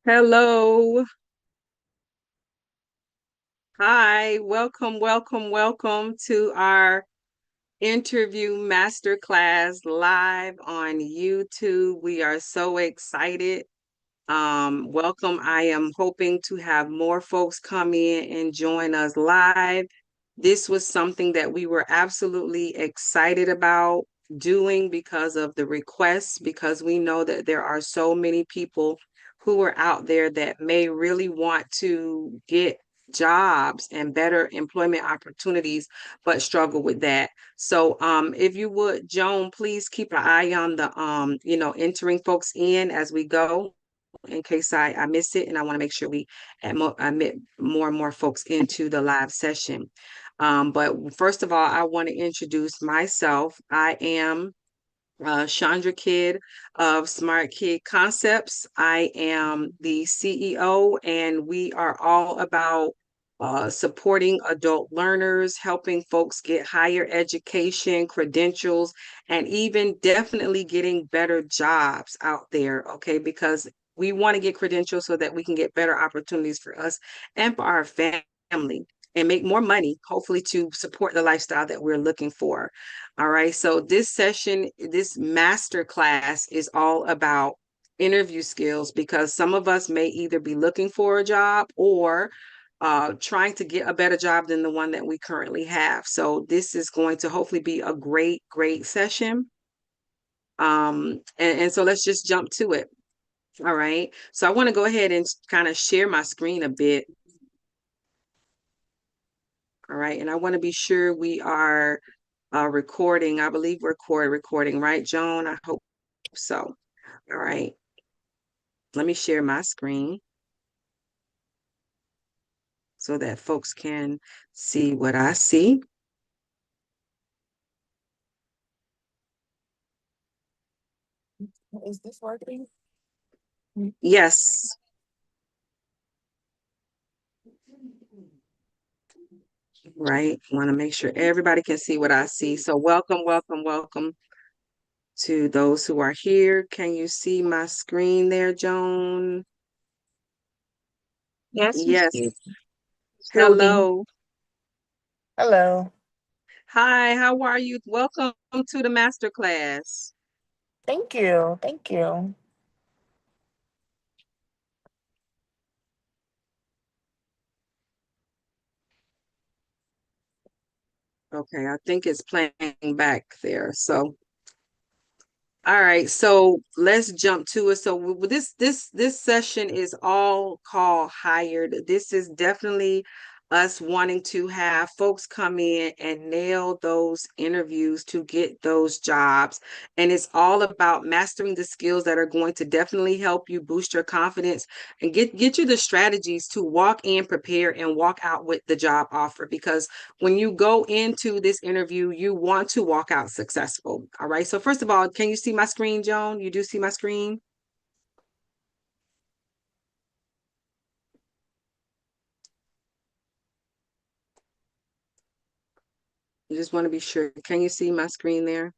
Hello. Hi. Welcome to our interview masterclass live on YouTube. We are so excited. Welcome. I am hoping to have more folks come in and join us live. This was something that we were absolutely excited about doing because of the requests, because we know that there are so many people who are out there that may really want to get jobs and better employment opportunities, but struggle with that. So if you would, Joan, please keep an eye on the entering folks in as we go in case I miss it. And I want to make sure we admit more and more folks into the live session. But first of all, I want to introduce myself. I am Chandra Kidd of Smart Kid Concepts. I am the CEO, and we are all about supporting adult learners, helping folks get higher education, credentials, and even definitely getting better jobs out there. Okay, because we want to get credentials so that we can get better opportunities for us and for our family and make more money, hopefully, to support the lifestyle that we're looking for. All right. So this session, this master class is all about interview skills because some of us may either be looking for a job or trying to get a better job than the one that we currently have. So this is going to hopefully be a great session. And so let's just jump to it. All right. So I want to go ahead and kind of share my screen a bit. All right. And I want to be sure we are recording. I believe we're recording, right, Joan? I hope so. All right. Let me share my screen so that folks can see what I see. Is this working? Yes. Right. Want to make sure everybody can see what I see. So welcome to those who are here. Can you see my screen there, Joan? Yes, we Yes. see it. It's loading. Hello. Hello. Hi, how are you? Welcome to the master class. Thank you. Thank you. Okay, I think it's playing back there. So all right, so let's jump to it. So this session is all called hired. This is definitely us wanting to have folks come in and nail those interviews to get those jobs. And it's all about mastering the skills that are going to definitely help you boost your confidence and get you the strategies to walk in prepared and walk out with the job offer. Because when you go into this interview, you want to walk out successful. All right. So first of all, can you see my screen, Joan? You do see my screen? I just want to be sure. Can you see my screen there?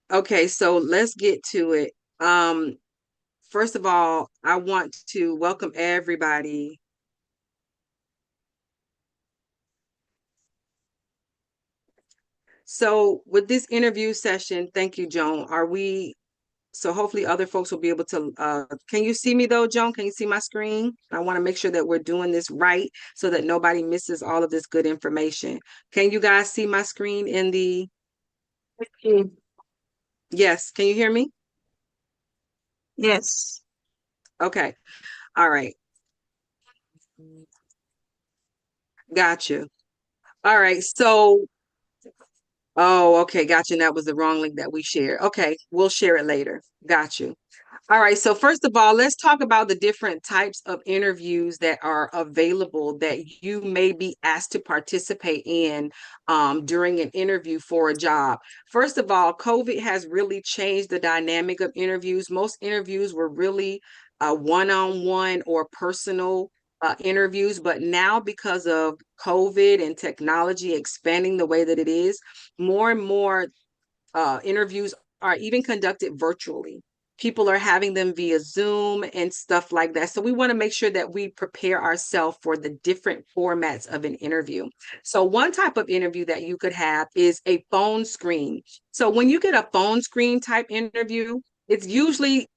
Okay, so let's get to it. Um, First of all, I want to welcome everybody. So with this interview session, thank you, Joan. So hopefully other folks will be able to can you see me though, Joan? Can you see my screen? I want to make sure that we're doing this right so that nobody misses all of this good information. Can you guys see my screen in the Okay. yes, can you hear me? Yes. Okay. All right. Gotcha. All right. So oh, okay, gotcha. And that was the wrong link that we shared. Okay, we'll share it later. Got you. All right. So first of all, let's talk about the different types of interviews that are available that you may be asked to participate in during an interview for a job. First of all, COVID has really changed the dynamic of interviews. Most interviews were really one-on-one or personal interviews, but now because of COVID and technology expanding the way that it is, more and more interviews are even conducted virtually. People are having them via Zoom and stuff like that. So we want to make sure that we prepare ourselves for the different formats of an interview. So one type of interview that you could have is a phone screen. So when you get a phone screen type interview, it's usually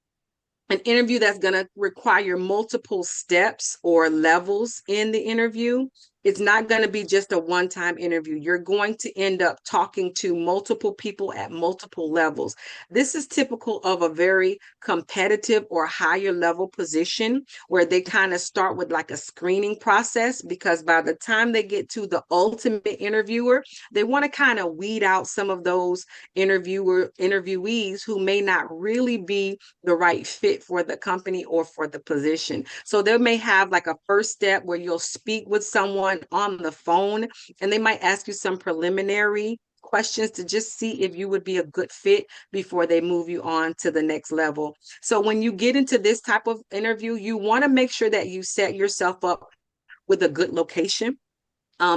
an interview that's going to require multiple steps or levels in the interview. It's not going to be just a one-time interview. You're going to end up talking to multiple people at multiple levels. This is typical of a very competitive or higher level position where they kind of start with like a screening process, because by the time they get to the ultimate interviewer, they want to kind of weed out some of those interviewees who may not really be the right fit for the company or for the position. So they may have like a first step where you'll speak with someone on the phone, and they might ask you some preliminary questions to just see if you would be a good fit before they move you on to the next level. So when you get into this type of interview, you want to make sure that you set yourself up with a good location.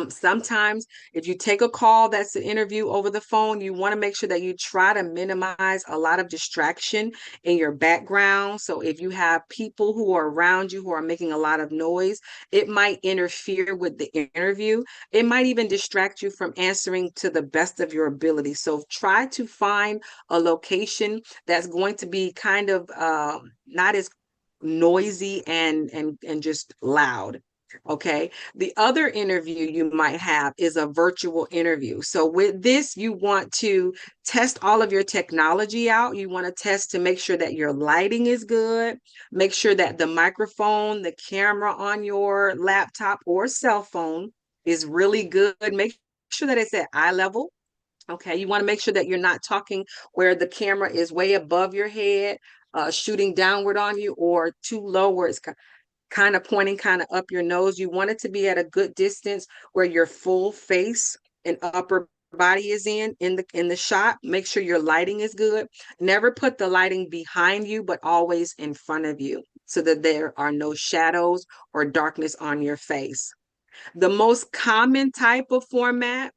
Sometimes if you take a call that's an interview over the phone, you want to make sure that you try to minimize a lot of distraction in your background. So if you have people who are around you who are making a lot of noise, it might interfere with the interview. It might even distract you from answering to the best of your ability. So try to find a location that's going to be kind of not as noisy and just loud. Okay. The other interview you might have is a virtual interview. So with this, you want to test all of your technology out. You want to test to make sure that your lighting is good, make sure that the microphone, the camera on your laptop or cell phone is really good. Make sure that it's at eye level. Okay, you want to make sure that you're not talking where the camera is way above your head, shooting downward on you, or too low where it's kind of pointing kind of up your nose. You want it to be at a good distance where your full face and upper body is in the shot. Make sure your lighting is good. Never put the lighting behind you, but always in front of you so that there are no shadows or darkness on your face. The most common type of format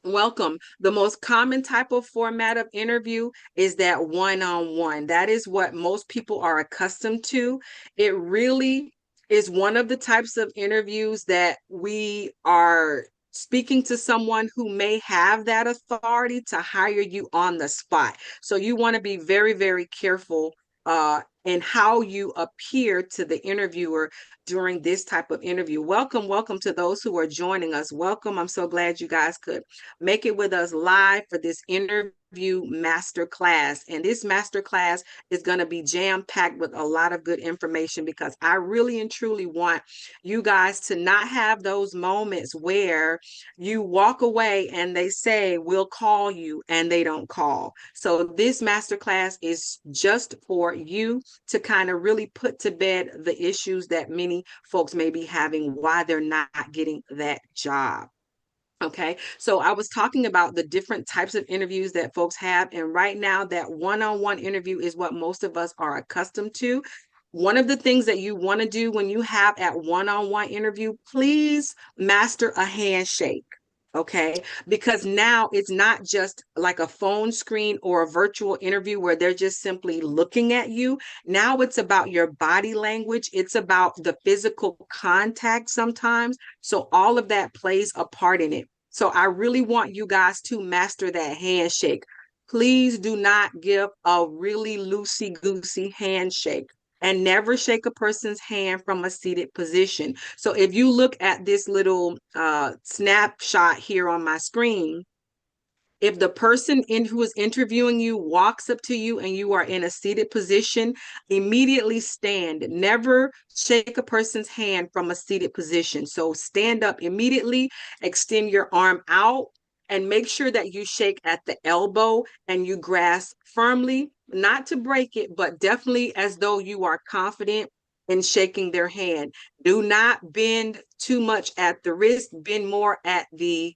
Welcome. The most common type of format of interview is that one-on-one. That is what most people are accustomed to. It really is one of the types of interviews that we are speaking to someone who may have that authority to hire you on the spot. So you want to be very, very careful in how you appear to the interviewer during this type of interview. Welcome, welcome to those who are joining us. Welcome. I'm so glad you guys could make it with us live for this interview masterclass. And this masterclass is going to be jam-packed with a lot of good information, because I really and truly want you guys to not have those moments where you walk away and they say, we'll call you, and they don't call. So this masterclass is just for you to kind of really put to bed the issues that many folks may be having, why they're not getting that job. Okay, so I was talking about the different types of interviews that folks have, and right now that one-on-one interview is what most of us are accustomed to. One of the things that you want to do when you have at one-on-one interview, please master a handshake. Okay, because now it's not just like a phone screen or a virtual interview where they're just simply looking at you. Now it's about your body language, it's about the physical contact sometimes. So all of that plays a part in it. So I really want you guys to master that handshake. Please do not give a really loosey-goosey handshake, and never shake a person's hand from a seated position. So if you look at this little snapshot here on my screen, if the person who is interviewing you walks up to you and you are in a seated position, immediately stand. Never shake a person's hand from a seated position. So stand up immediately, extend your arm out, and make sure that you shake at the elbow and you grasp firmly, not to break it, but definitely as though you are confident in shaking their hand. Do not bend too much at the wrist, bend more at the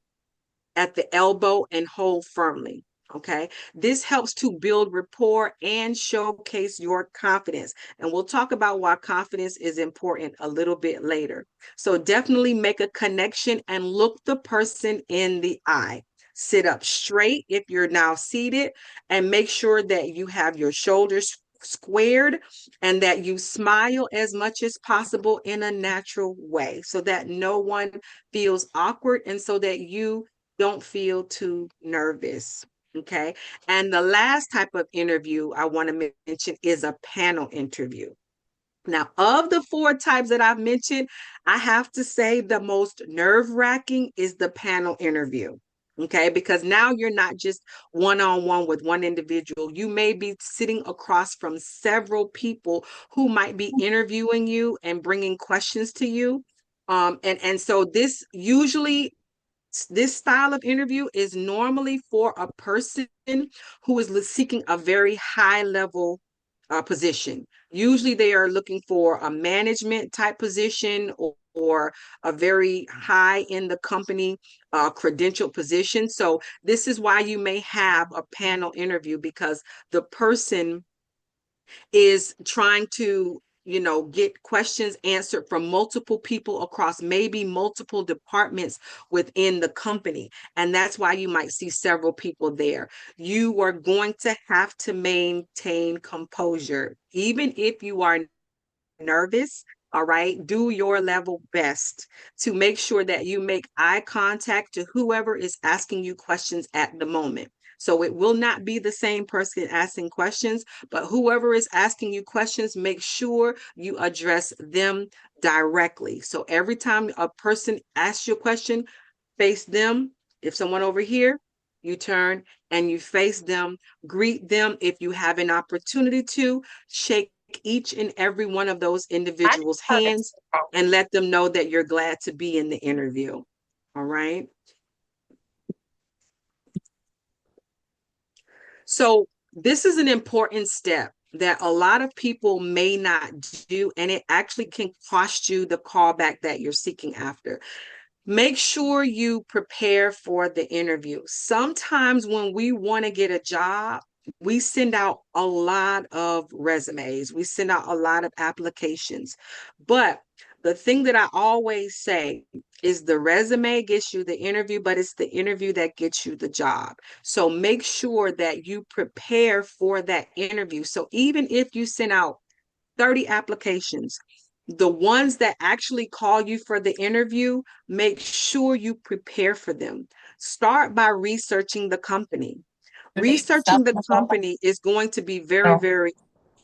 elbow and hold firmly. Okay. This helps to build rapport and showcase your confidence. And we'll talk about why confidence is important a little bit later. So definitely make a connection and look the person in the eye. Sit up straight if you're now seated, and make sure that you have your shoulders squared and that you smile as much as possible in a natural way so that no one feels awkward and so that you don't feel too nervous. Okay. And the last type of interview I want to mention is a panel interview. Now, of the four types that I've mentioned, I have to say the most nerve-wracking is the panel interview. Okay, because now you're not just one-on-one with one individual. You may be sitting across from several people who might be interviewing you and bringing questions to you. And so this style of interview is normally for a person who is seeking a very high level position. Usually they are looking for a management type position or a very high in the company credential position. So this is why you may have a panel interview, because the person is trying to get questions answered from multiple people across maybe multiple departments within the company, and that's why you might see several people there. You are going to have to maintain composure even if you are nervous. All right, do your level best to make sure that you make eye contact to whoever is asking you questions at the moment. So it will not be the same person asking questions, but whoever is asking you questions, make sure you address them directly. So every time a person asks you a question, face them. If someone over here, you turn and you face them, greet them. If you have an opportunity to, shake each and every one of those I individuals' have it. hands and let them know that you're glad to be in the interview. All right. So this is an important step that a lot of people may not do, and it actually can cost you the callback that you're seeking after. Make sure you prepare for the interview. Sometimes when we want to get a job, we send out a lot of resumes, we send out a lot of applications. But the thing that I always say is the resume gets you the interview, but it's the interview that gets you the job. So make sure that you prepare for that interview. So even if you send out 30 applications, the ones that actually call you for the interview, make sure you prepare for them. Start by researching the company. Do they stop Researching the the call? company is going to be very, No. very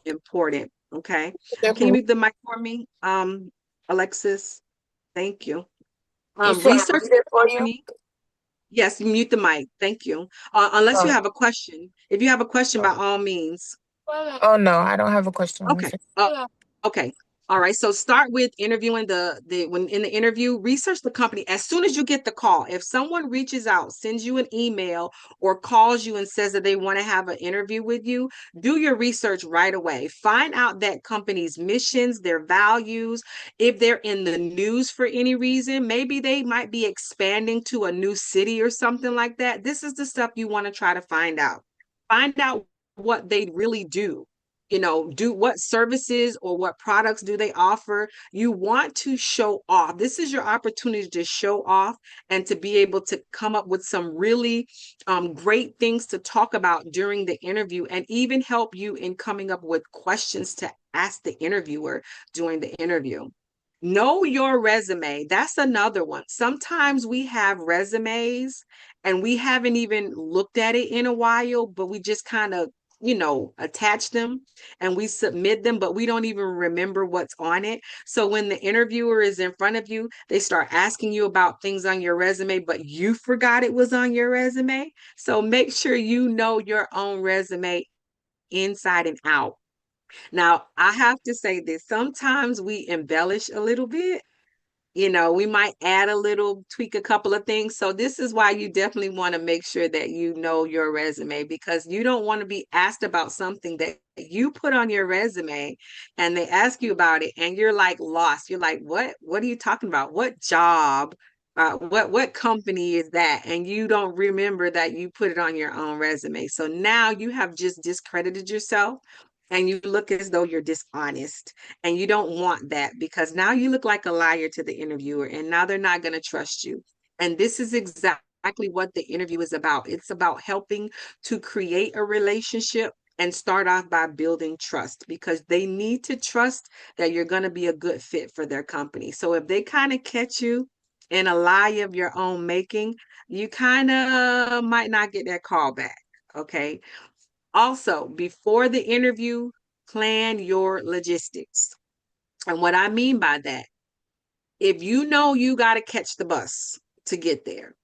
important. Okay. Can you You mute the mic for me, Alexis? Thank you. should I Research read the it for you? company. Yes, mute the mic. Thank you. Unless you Oh. have a question. If you have a question, by all means. Oh no, I don't have a question. Okay. Okay. All right. So start with interviewing the when in the interview, research the company as soon as you get the call. If someone reaches out, sends you an email or calls you and says that they want to have an interview with you, do your research right away. Find out that company's missions, their values, if they're in the news for any reason, maybe they might be expanding to a new city or something like that. This is the stuff you want to try to find out. Find out what they really do, do what services or what products do they offer. You want to show off. This is your opportunity to show off and to be able to come up with some really great things to talk about during the interview, and even help you in coming up with questions to ask the interviewer during the interview. Know your resume. That's another one. Sometimes we have resumes and we haven't even looked at it in a while, but we just kind of attach them and we submit them, but we don't even remember what's on it. So when the interviewer is in front of you, they start asking you about things on your resume, but you forgot it was on your resume. So make sure you know your own resume inside and out. Now, I have to say this, sometimes we embellish a little bit. We might add a little, tweak a couple of things. So this is why you definitely want to make sure that you know your resume, because you don't want to be asked about something that you put on your resume and they ask you about it and you're like lost. You're like, what are you talking about? What job? What company is that? And you don't remember that you put it on your own resume. So now you have just discredited yourself and you look as though you're dishonest, and you don't want that, because now you look like a liar to the interviewer and now they're not going to trust you. And this is exactly what the interview is about. It's about helping to create a relationship and start off by building trust, because they need to trust that you're going to be a good fit for their company. So if they kind of catch you in a lie of your own making, you kind of might not get that call back. Okay. Also, before the interview, plan your logistics. And what I mean by that, if you know you got to catch the bus to get there,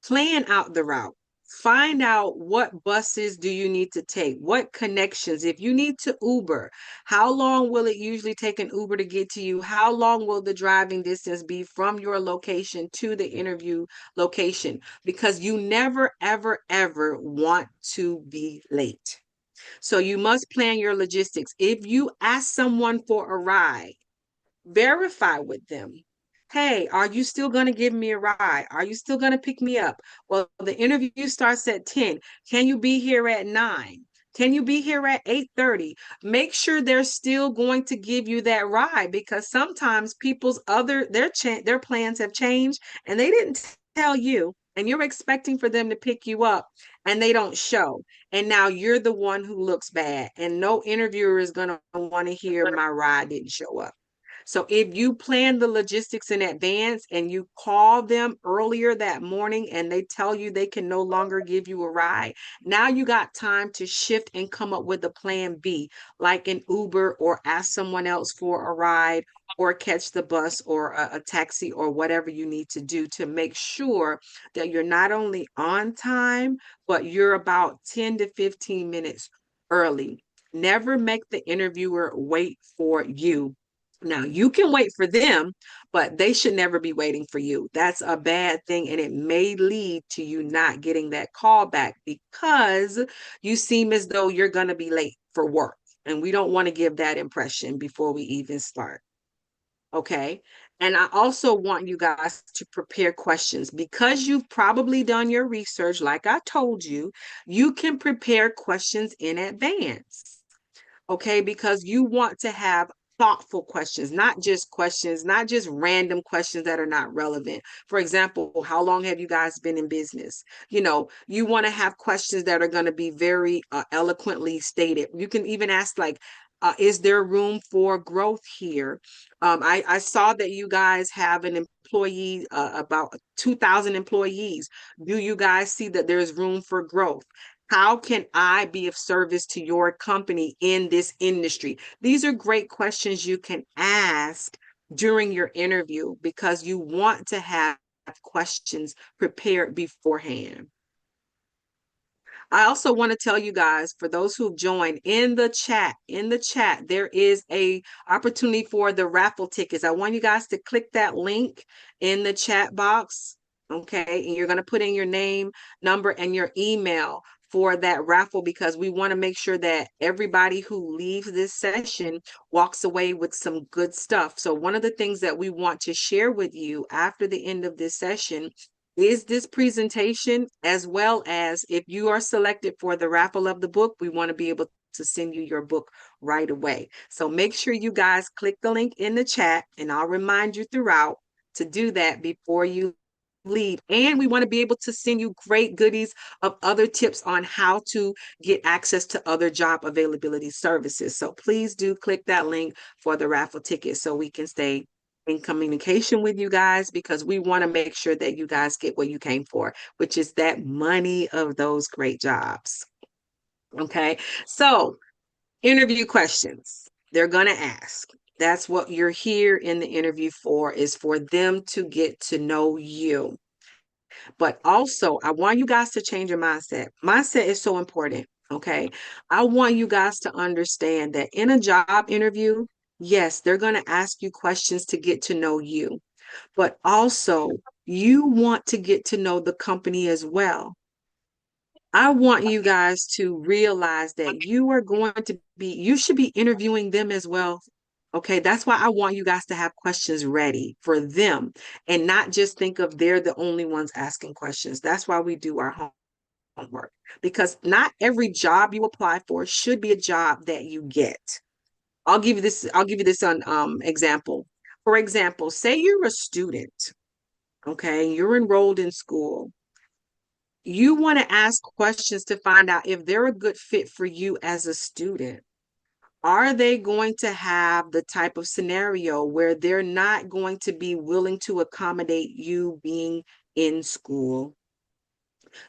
plan out the route. Find out what buses do you need to take, what connections. If you need to Uber, how long will it usually take an Uber to get to you? How long will the driving distance be from your location to the interview location? Because you never, ever, ever want to be late. So you must plan your logistics. If you ask someone for a ride, verify with them. Hey, are you still going to give me a ride? Are you still going to pick me up? Well, the interview starts at 10. Can you be here at 9? Can you be here at 8:30? Make sure they're still going to give you that ride, because sometimes people's other their plans have changed and they didn't tell you, and you're expecting for them to pick you up and they don't show. And now you're the one who looks bad, and no interviewer is going to want to hear my ride didn't show up. So if you plan the logistics in advance and you call them earlier that morning and they tell you they can no longer give you a ride, now you got time to shift and come up with a plan B, like an Uber, or ask someone else for a ride, or catch the bus or a taxi, or whatever you need to do to make sure that you're not only on time, but you're about 10 to 15 minutes early. Never make the interviewer wait for you. Now, you can wait for them, but they should never be waiting for you. That's a bad thing, and it may lead to you not getting that call back because you seem as though you're going to be late for work. And we don't want to give that impression before we even start. Okay. And I also want you guys to prepare questions, because you've probably done your research. Like I told you, you can prepare questions in advance. Okay, because you want to have thoughtful questions, not just random questions that are not relevant. For example, how long have you guys been in business? You want to have questions that are going to be very eloquently stated. You can even ask, like, is there room for growth here? I saw that you guys have an employee, about 2,000 employees. Do you guys see that there's room for growth? How can I be of service to your company in this industry? These are great questions you can ask during your interview, because you want to have questions prepared beforehand. I also want to tell you guys, for those who've joined, in the chat, there is a opportunity for the raffle tickets. I want you guys to click that link in the chat box. Okay. And you're going to put in your name, number, and your email for that raffle, because we want to make sure that everybody who leaves this session walks away with some good stuff. So one of the things that we want to share with you after the end of this session is this presentation, as well as, if you are selected for the raffle of the book, we want to be able to send you your book right away. So make sure you guys click the link in the chat, and I'll remind you throughout to do that before you leave. And we want to be able to send you great goodies of other tips on how to get access to other job availability services. So please do click that link for the raffle ticket so we can stay in communication with you guys, because we want to make sure that you guys get what you came for, which is that money of those great jobs. Okay. So, interview questions they're going to ask. That's what you're here in the interview for, is for them to get to know you. But also, I want you guys to change your mindset. Mindset is so important. Okay. I want you guys to understand that in a job interview, yes, they're going to ask you questions to get to know you, but also you want to get to know the company as well. I want you guys to realize that you should be interviewing them as well. Okay, that's why I want you guys to have questions ready for them, and not just think of they're the only ones asking questions. That's why we do our homework, because not every job you apply for should be a job that you get. I'll give you this on example. For example, say you're a student, okay, you're enrolled in school, You want to ask questions to find out if they're a good fit for you as a student. Are they going to have the type of scenario where they're not going to be willing to accommodate you being in school?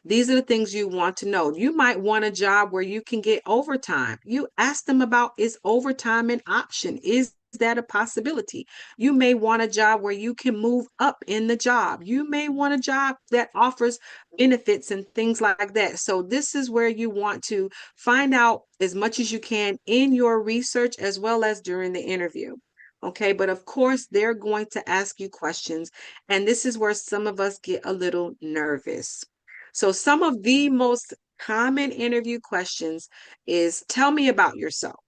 These are the things you want to know. You might want a job where you can get overtime. You ask them about, is overtime an option? Is that a possibility? You may want a job where you can move up in the job. You may want a job that offers benefits and things like that. So this is where you want to find out as much as you can in your research as well as during the interview. Okay, but of course, they're going to ask you questions, and this is where some of us get a little nervous. So some of the most common interview questions is, tell me about yourself.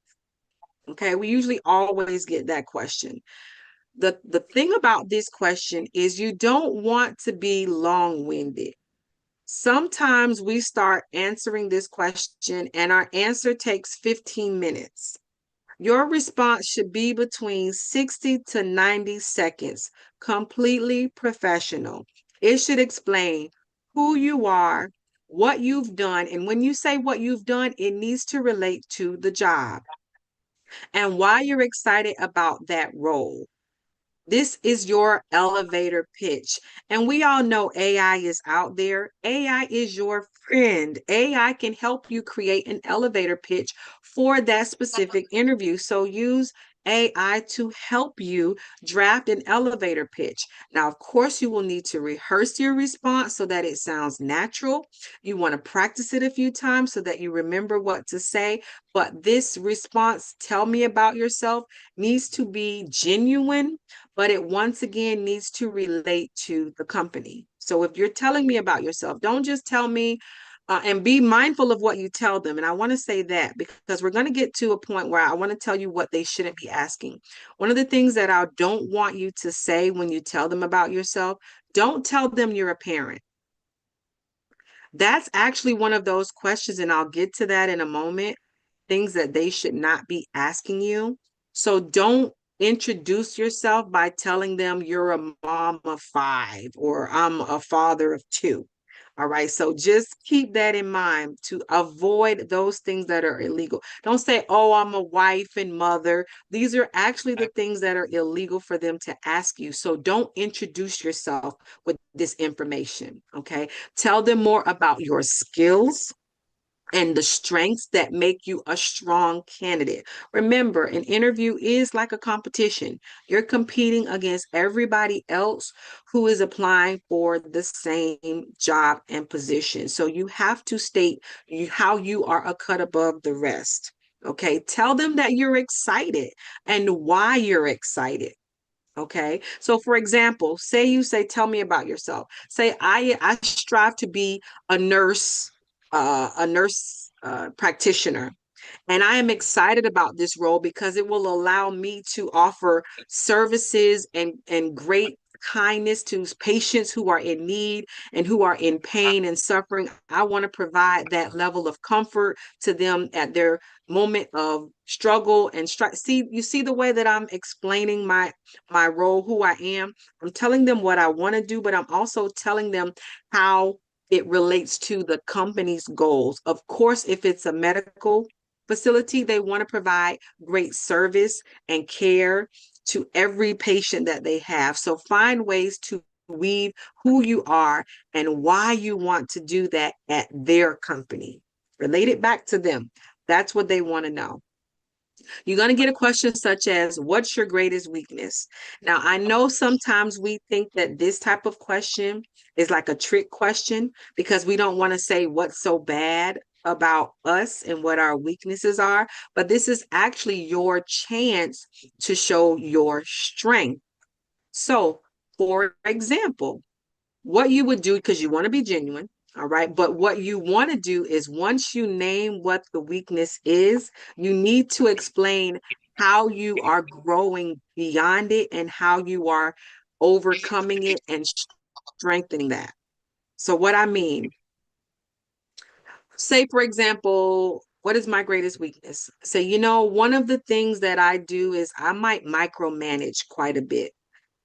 Okay, we usually always get that question. The thing about this question is you don't want to be long-winded. Sometimes we start answering this question and our answer takes 15 minutes. Your response should be between 60 to 90 seconds, completely professional. It should explain who you are, what you've done, and when you say what you've done, it needs to relate to the job and why you're excited about that role. This is your elevator pitch. And we all know AI is out there. AI is your friend. AI can help you create an elevator pitch for that specific interview. So use AI to help you draft an elevator pitch. Now, of course, you will need to rehearse your response so that it sounds natural. You want to practice it a few times so that you remember what to say. But this response, tell me about yourself, needs to be genuine, but it once again needs to relate to the company. So if you're telling me about yourself, don't just tell me, and be mindful of what you tell them. And I want to say that because we're going to get to a point where I want to tell you what they shouldn't be asking. One of the things that I don't want you to say when you tell them about yourself, don't tell them you're a parent. That's actually one of those questions, and I'll get to that in a moment, things that they should not be asking you. So don't introduce yourself by telling them you're a mom of five or I'm a father of two. All right. So just keep that in mind to avoid those things that are illegal. Don't say, oh, I'm a wife and mother. These are actually the things that are illegal for them to ask you. So don't introduce yourself with this information. Okay. Tell them more about your skills and the strengths that make you a strong candidate. Remember, an interview is like a competition. You're competing against everybody else who is applying for the same job and position. So you have to state how you are a cut above the rest. Okay, tell them that you're excited and why you're excited. Okay. So for example, say you say, tell me about yourself. Say, I strive to be a nurse, practitioner. And I am excited about this role because it will allow me to offer services and great kindness to patients who are in need and who are in pain and suffering. I want to provide that level of comfort to them at their moment of struggle and see, you see the way that I'm explaining my role, who I am. I'm telling them what I want to do, but I'm also telling them how it relates to the company's goals. Of course, if it's a medical facility, they want to provide great service and care to every patient that they have. So find ways to weave who you are and why you want to do that at their company. Relate it back to them. That's what they want to know. You're going to get a question such as, what's your greatest weakness? Now, I know sometimes we think that this type of question is like a trick question because we don't want to say what's so bad about us and what our weaknesses are, but this is actually your chance to show your strength. So, for example, what you would do, because you want to be genuine, all right, but what you want to do is once you name what the weakness is, you need to explain how you are growing beyond it and how you are overcoming it and strengthening that. So what I mean, say for example, what is my greatest weakness? Say, one of the things that I do is I might micromanage quite a bit.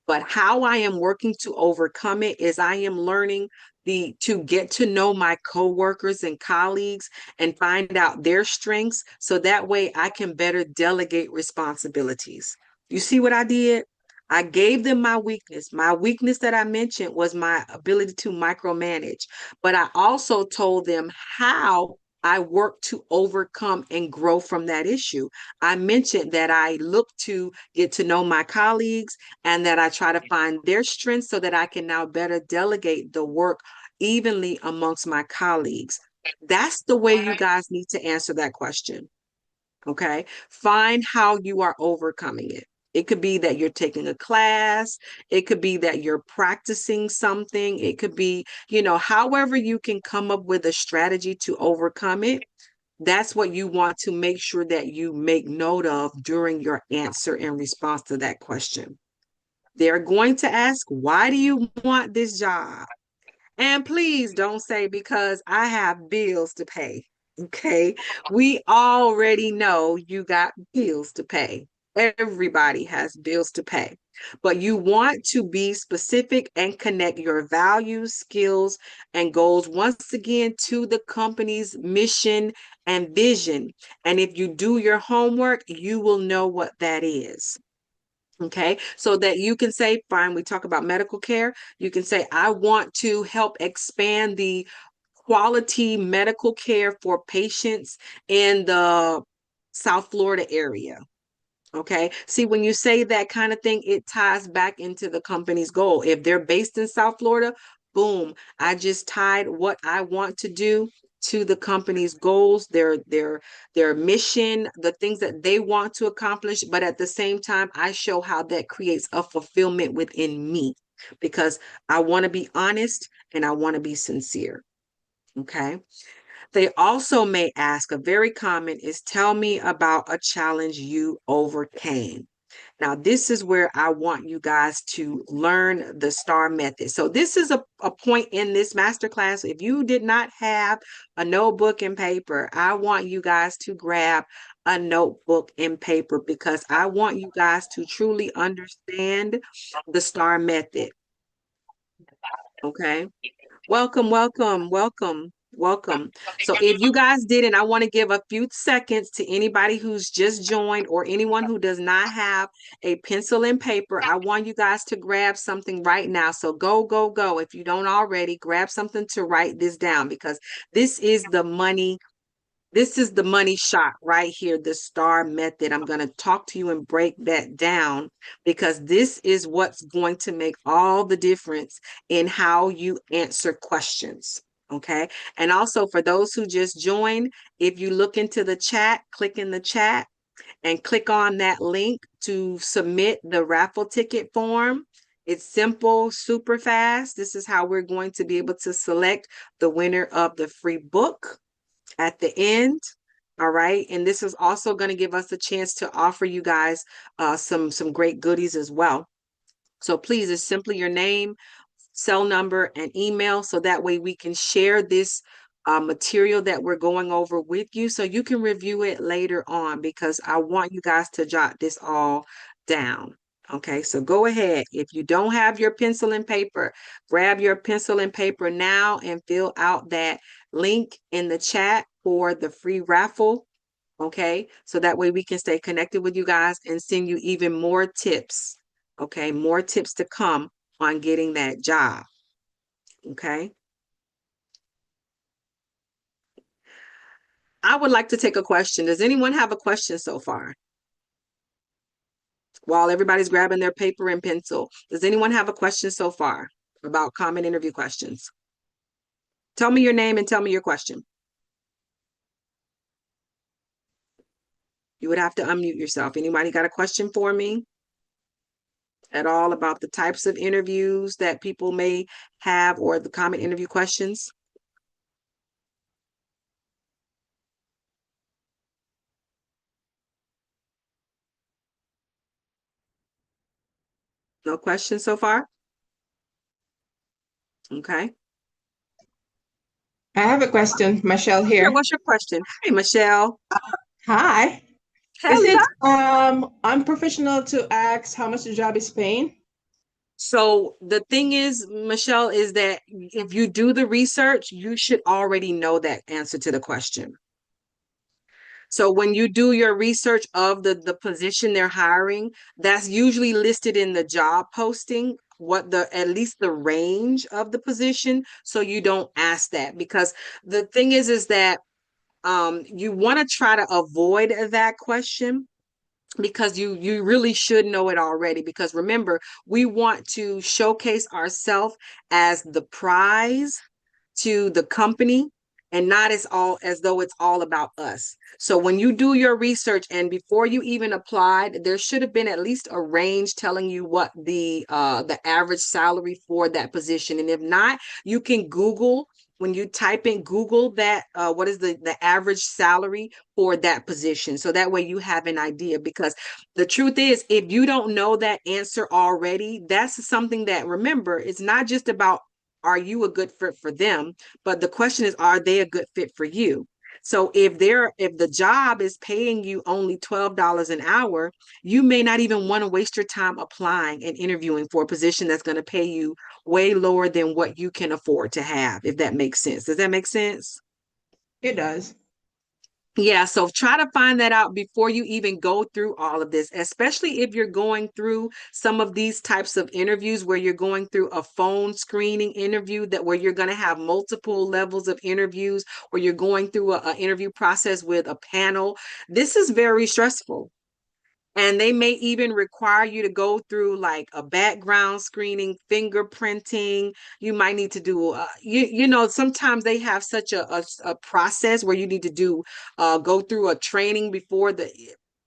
But how I am working to overcome it is I am learning to get to know my coworkers and colleagues and find out their strengths so that way I can better delegate responsibilities. You see what I did? I gave them my weakness. My weakness that I mentioned was my ability to micromanage, but I also told them how I work to overcome and grow from that issue. I mentioned that I look to get to know my colleagues and that I try to find their strengths so that I can now better delegate the work evenly amongst my colleagues. That's the way you guys need to answer that question. Okay. Find how you are overcoming it. It could be that you're taking a class. It could be that you're practicing something. It could be, however you can come up with a strategy to overcome it. That's what you want to make sure that you make note of during your answer in response to that question. They're going to ask, why do you want this job? And please don't say because I have bills to pay. Okay. We already know you got bills to pay. Everybody has bills to pay. But you want to be specific and connect your values, skills, and goals once again to the company's mission and vision. And if you do your homework, you will know what that is. Okay, so that you can say, fine, we talk about medical care. You can say, I want to help expand the quality medical care for patients in the South Florida area. Okay. See, when you say that kind of thing, it ties back into the company's goal. If they're based in South Florida, boom, I just tied what I want to do to the company's goals, their mission, the things that they want to accomplish, but at the same time, I show how that creates a fulfillment within me because I want to be honest and I want to be sincere. Okay. They also may ask, a very common is, tell me about a challenge you overcame. Now, this is where I want you guys to learn the STAR method. So this is a point in this masterclass. If you did not have a notebook and paper, I want you guys to grab a notebook and paper because I want you guys to truly understand the STAR method. Okay. Welcome, welcome, welcome, welcome. So if you guys didn't, I want to give a few seconds to anybody who's just joined or anyone who does not have a pencil and paper. I want you guys to grab something right now. So go, go, go. If you don't already, grab something to write this down because this is the money. This is the money shot right here, the STAR method. I'm going to talk to you and break that down because this is what's going to make all the difference in how you answer questions. Okay. And also for those who just joined, if you look into the chat, click in the chat and click on that link to submit the raffle ticket form. It's simple, super fast. This is how we're going to be able to select the winner of the free book at the end. All right. And this is also going to give us a chance to offer you guys some great goodies as well. So please, it's simply your name, cell number, and email. So that way we can share this material that we're going over with you so you can review it later on because I want you guys to jot this all down. Okay, so go ahead. If you don't have your pencil and paper, grab your pencil and paper now and fill out that link in the chat for the free raffle. Okay, so that way we can stay connected with you guys and send you even more tips. Okay, more tips to come on getting that job. Okay. I would like to take a question. Does anyone have a question so far? While everybody's grabbing their paper and pencil, does anyone have a question so far about common interview questions? Tell me your name and tell me your question. You would have to unmute yourself. Anybody got a question for me at all about the types of interviews that people may have or the common interview questions? No questions so far? Okay. I have a question, Michelle Sure. here. What's your question? Hey, Michelle. Hi. Is Hello. it unprofessional to ask how much the job is paying? So the thing is, Michelle, is that if you do the research, you should already know that answer to the question. So when you do your research of the position they're hiring, that's usually listed in the job posting, what the at least the range of the position. So you don't ask that, because the thing is that you want to try to avoid that question, because you really should know it already, because remember, we want to showcase ourselves as the prize to the company, and not as though it's all about us. So when you do your research and before you even applied, there should have been at least a range telling you what the average salary for that position. And if not, you can Google, when you type in Google that what is the average salary for that position. So that way you have an idea, because the truth is, if you don't know that answer already, that's something that, remember, it's not just about are you a good fit for them, but the question is, are they a good fit for you? So if the job is paying you only $12 an hour, you may not even want to waste your time applying and interviewing for a position that's going to pay you way lower than what you can afford to have, if that makes sense. Does that make sense? It does. Yeah, so try to find that out before you even go through all of this, especially if you're going through some of these types of interviews where you're going through a phone screening interview, that where you're going to have multiple levels of interviews, where you're going through a interview process with a panel. This is very stressful. And they may even require you to go through like a background screening, fingerprinting. You might need to do, sometimes they have such a process where you need to do, go through a training before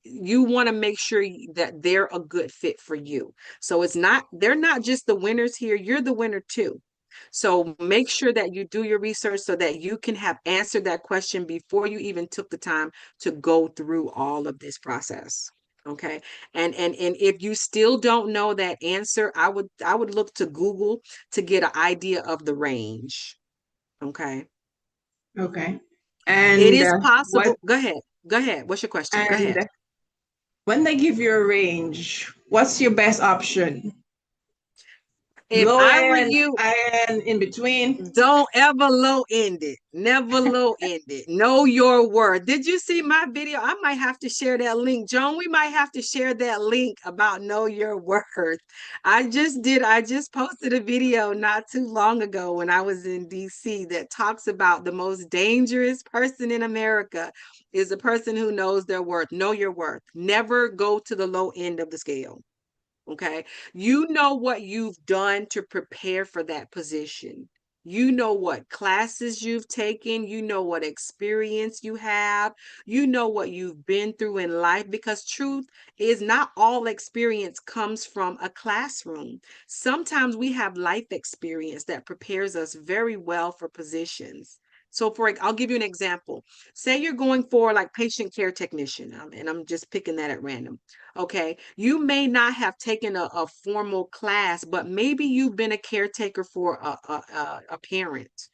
you want to make sure that they're a good fit for you. So they're not just the winners here, you're the winner too. So make sure that you do your research so that you can have answered that question before you even took the time to go through all of this process. Okay. And if you still don't know that answer, I would look to Google to get an idea of the range. Okay. Okay. It And is what possible. Go ahead. Go ahead. What's your question? Go ahead. and when they give you a range, what's your best option? If Low I were end, you, high end, in between? don't ever low end it. Never low end it. Know your worth. Did you see my video? I might have to share that link. Joan, we might have to share that link about know your worth. I just posted a video not too long ago when I was in DC that talks about the most dangerous person in America is a person who knows their worth. Know your worth. Never go to the low end of the scale. Okay. You know what you've done to prepare for that position. You know what classes you've taken. You know what experience you have. You know what you've been through in life, because truth is not all experience comes from a classroom. Sometimes we have life experience that prepares us very well for positions. So I'll give you an example. Say you're going for like patient care technician, and I'm just picking that at random. Okay. You may not have taken a formal class, but maybe you've been a caretaker for a parent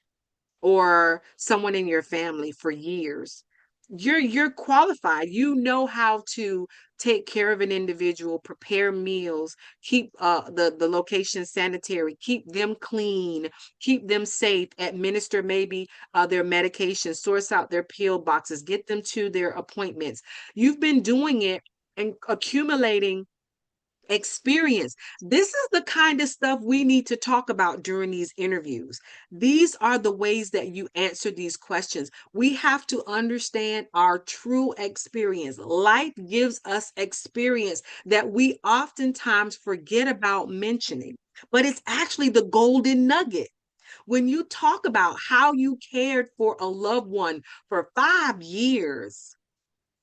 or someone in your family for years. You're qualified. You know how to take care of an individual, prepare meals, keep the location sanitary, keep them clean, keep them safe, administer maybe their medication, source out their pill boxes, get them to their appointments. You've been doing it and accumulating experience. This is the kind of stuff we need to talk about during these interviews. These are the ways that you answer these questions. We have to understand our true experience. Life gives us experience that we oftentimes forget about mentioning, but it's actually the golden nugget. When you talk about how you cared for a loved one for 5 years,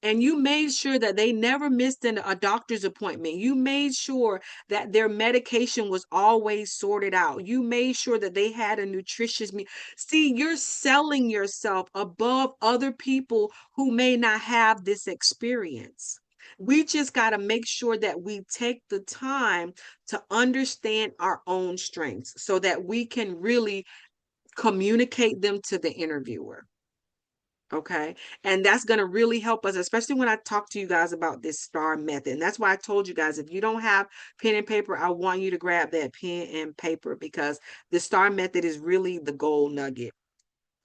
and you made sure that they never missed a doctor's appointment. You made sure that their medication was always sorted out. You made sure that they had a nutritious meal. See, you're selling yourself above other people who may not have this experience. We just got to make sure that we take the time to understand our own strengths so that we can really communicate them to the interviewer. Okay. And that's going to really help us, especially when I talk to you guys about this STAR method. And that's why I told you guys, if you don't have pen and paper, I want you to grab that pen and paper, because the STAR method is really the gold nugget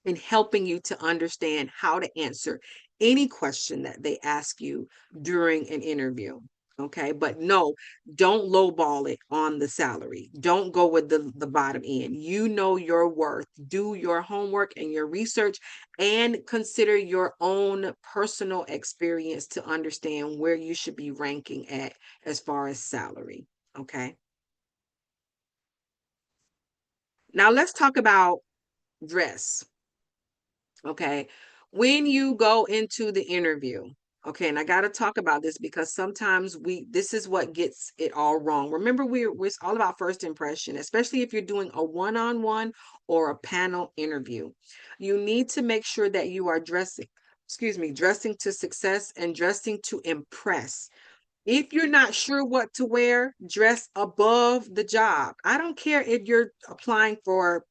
in helping you to understand how to answer any question that they ask you during an interview. Okay, but no, don't lowball it on the salary. Don't go with the bottom end. You know your worth. Do your homework and your research, and consider your own personal experience to understand where you should be ranking at as far as salary. Okay, now let's talk about dress. Okay. When you go into the interview, okay, and I got to talk about this because sometimes this is what gets it all wrong. Remember, we're all about first impression, especially if you're doing a one-on-one or a panel interview. You need to make sure that you are dressing to success and dressing to impress. If you're not sure what to wear, dress above the job. I don't care if you're applying for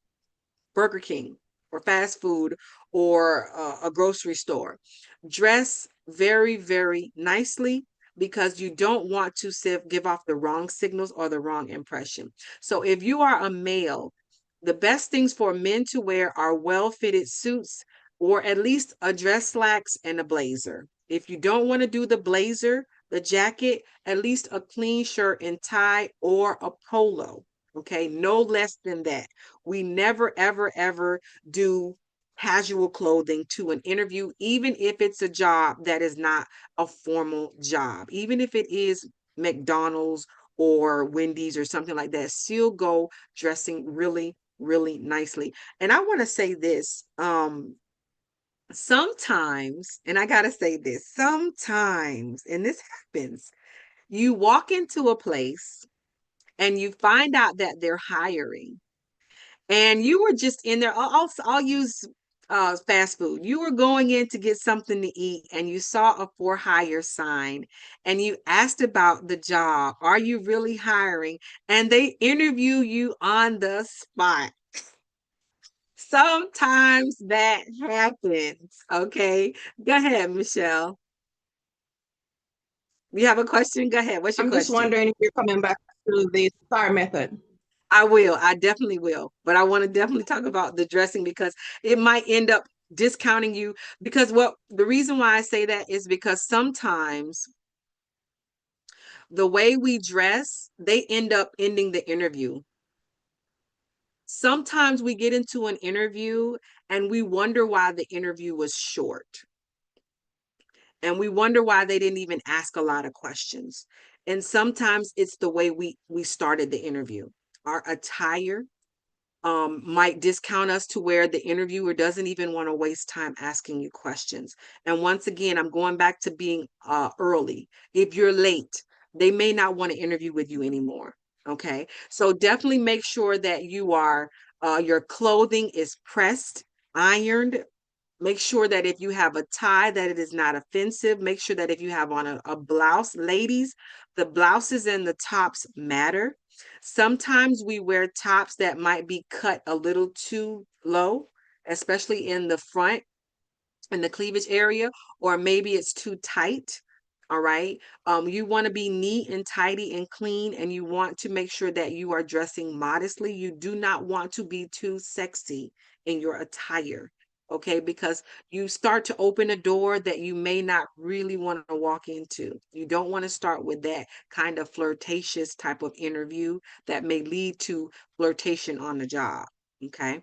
Burger King or fast food or a grocery store. Dress very, very nicely, because you don't want to give off the wrong signals or the wrong impression. So if you are a male, the best things for men to wear are well-fitted suits, or at least a dress slacks and a blazer. If you don't want to do the blazer, the jacket, at least a clean shirt and tie or a polo. Okay, no less than that. We never, ever, ever do casual clothing to an interview, even if it's a job that is not a formal job, even if it is McDonald's or Wendy's or something like that. Still go dressing really, really nicely. And I want to say this, sometimes, and I got to say this, sometimes, and this happens, you walk into a place and you find out that they're hiring, and you were just in there. I'll use fast food. You were going in to get something to eat, and you saw a for hire sign, and you asked about the job. Are you really hiring? And they interview you on the spot. Sometimes that happens. Okay, go ahead, Michelle. You have a question? Go ahead. What's your I'm just question? wondering if you're coming back to the STAR method. I will. I definitely will. But I want to definitely talk about the dressing, because it might end up discounting you. Because what the reason why I say that is because sometimes the way we dress, they end up ending the interview. Sometimes we get into an interview and we wonder why the interview was short. And we wonder why they didn't even ask a lot of questions. And sometimes it's the way we started the interview. Our attire might discount us to where the interviewer doesn't even want to waste time asking you questions. And once again, I'm going back to being early. If you're late, they may not want to interview with you anymore. Okay. So definitely make sure that your clothing is pressed, ironed. Make sure that if you have a tie, that it is not offensive. Make sure that if you have on a blouse, ladies, the blouses and the tops matter. Sometimes we wear tops that might be cut a little too low, especially in the front, in the cleavage area, or maybe it's too tight. All right. You want to be neat and tidy and clean, and you want to make sure that you are dressing modestly. You do not want to be too sexy in your attire. Okay, because you start to open a door that you may not really want to walk into. You don't want to start with that kind of flirtatious type of interview that may lead to flirtation on the job. Okay.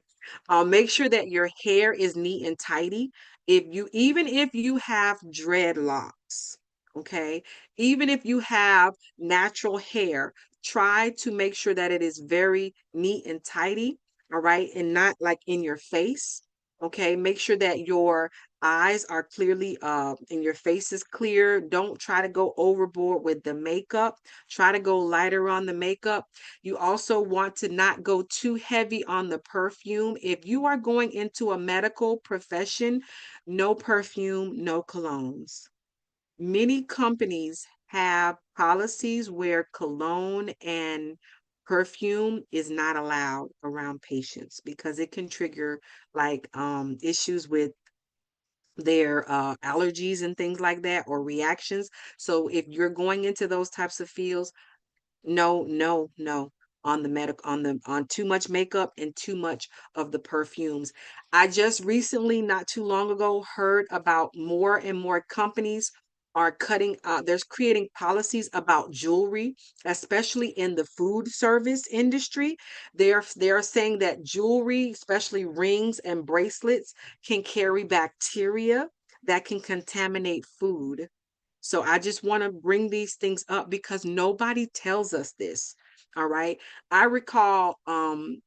Make sure that your hair is neat and tidy. Even if you have dreadlocks, okay, even if you have natural hair, try to make sure that it is very neat and tidy, all right, and not like in your face. Okay, make sure that your eyes are clearly and your face is clear. Don't try to go overboard with the makeup. Try to go lighter on the makeup. You also want to not go too heavy on the perfume. If you are going into a medical profession, no perfume, no colognes. Many companies have policies where cologne and perfume is not allowed around patients, because it can trigger like issues with their allergies and things like that, or reactions. So if you're going into those types of fields, no, no, no, on the on too much makeup and too much of the perfumes. I just recently, not too long ago, heard about more and more companies are cutting there's creating policies about jewelry, especially in the food service industry. They're saying that jewelry, especially rings and bracelets, can carry bacteria that can contaminate food. So I just want to bring these things up because nobody tells us this. All right. I recall going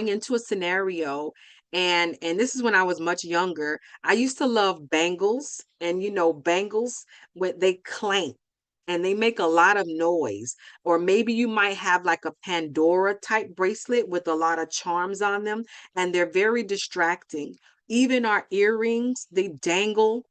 into a scenario, and this is when I was much younger. I used to love bangles, and bangles, when they clank and they make a lot of noise. Or maybe you might have like a Pandora type bracelet with a lot of charms on them, and they're very distracting. Even our earrings, they dangle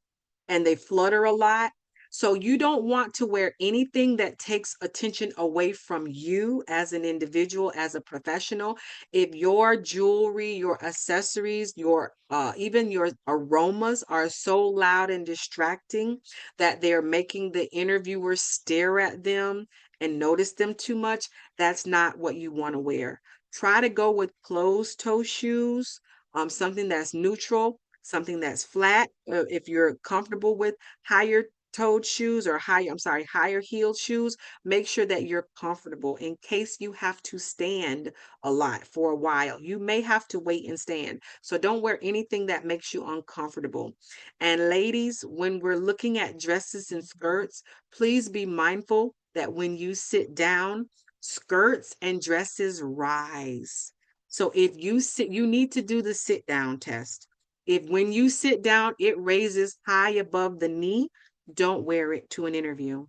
and they flutter a lot. So you don't want to wear anything that takes attention away from you as an individual, as a professional. If your jewelry, your accessories, your even your aromas are so loud and distracting that they're making the interviewer stare at them and notice them too much, that's not what you want to wear. Try to go with closed toe shoes, something that's neutral, something that's flat. If you're comfortable with higher toed shoes, or higher heeled shoes, make sure that you're comfortable in case you have to stand a lot for a while. You may have to wait and stand. So don't wear anything that makes you uncomfortable. And ladies, when we're looking at dresses and skirts, please be mindful that when you sit down, skirts and dresses rise. So if you sit, you need to do the sit down test. If when you sit down, it raises high above the knee, don't wear it to an interview.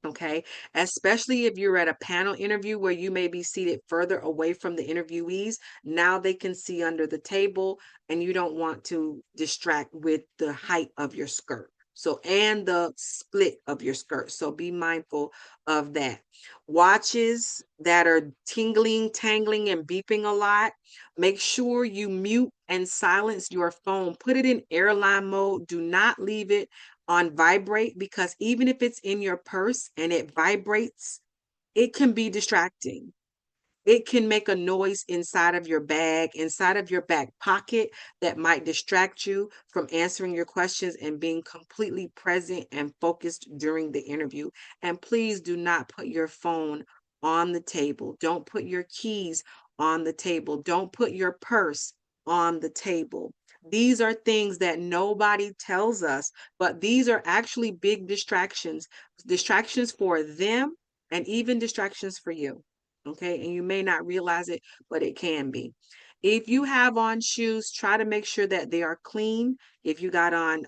Okay. Especially if you're at a panel interview where you may be seated further away from the interviewees. Now they can see under the table, and you don't want to distract with the height of your skirt. So, and the split of your skirt. So be mindful of that. Watches that are tingling, tangling, and beeping a lot. Make sure you mute and silence your phone. Put it in airline mode. Do not leave it on vibrate, because even if it's in your purse and it vibrates, it can be distracting. It can make a noise inside of your bag, inside of your back pocket, that might distract you from answering your questions and being completely present and focused during the interview. And please do not put your phone on the table. Don't put your keys on the table. Don't put your purse on the table. These are things that nobody tells us, but these are actually big distractions for them, and even distractions for you. Okay. And you may not realize it, but it can be. If you have on shoes, try to make sure that they are clean. If you got on,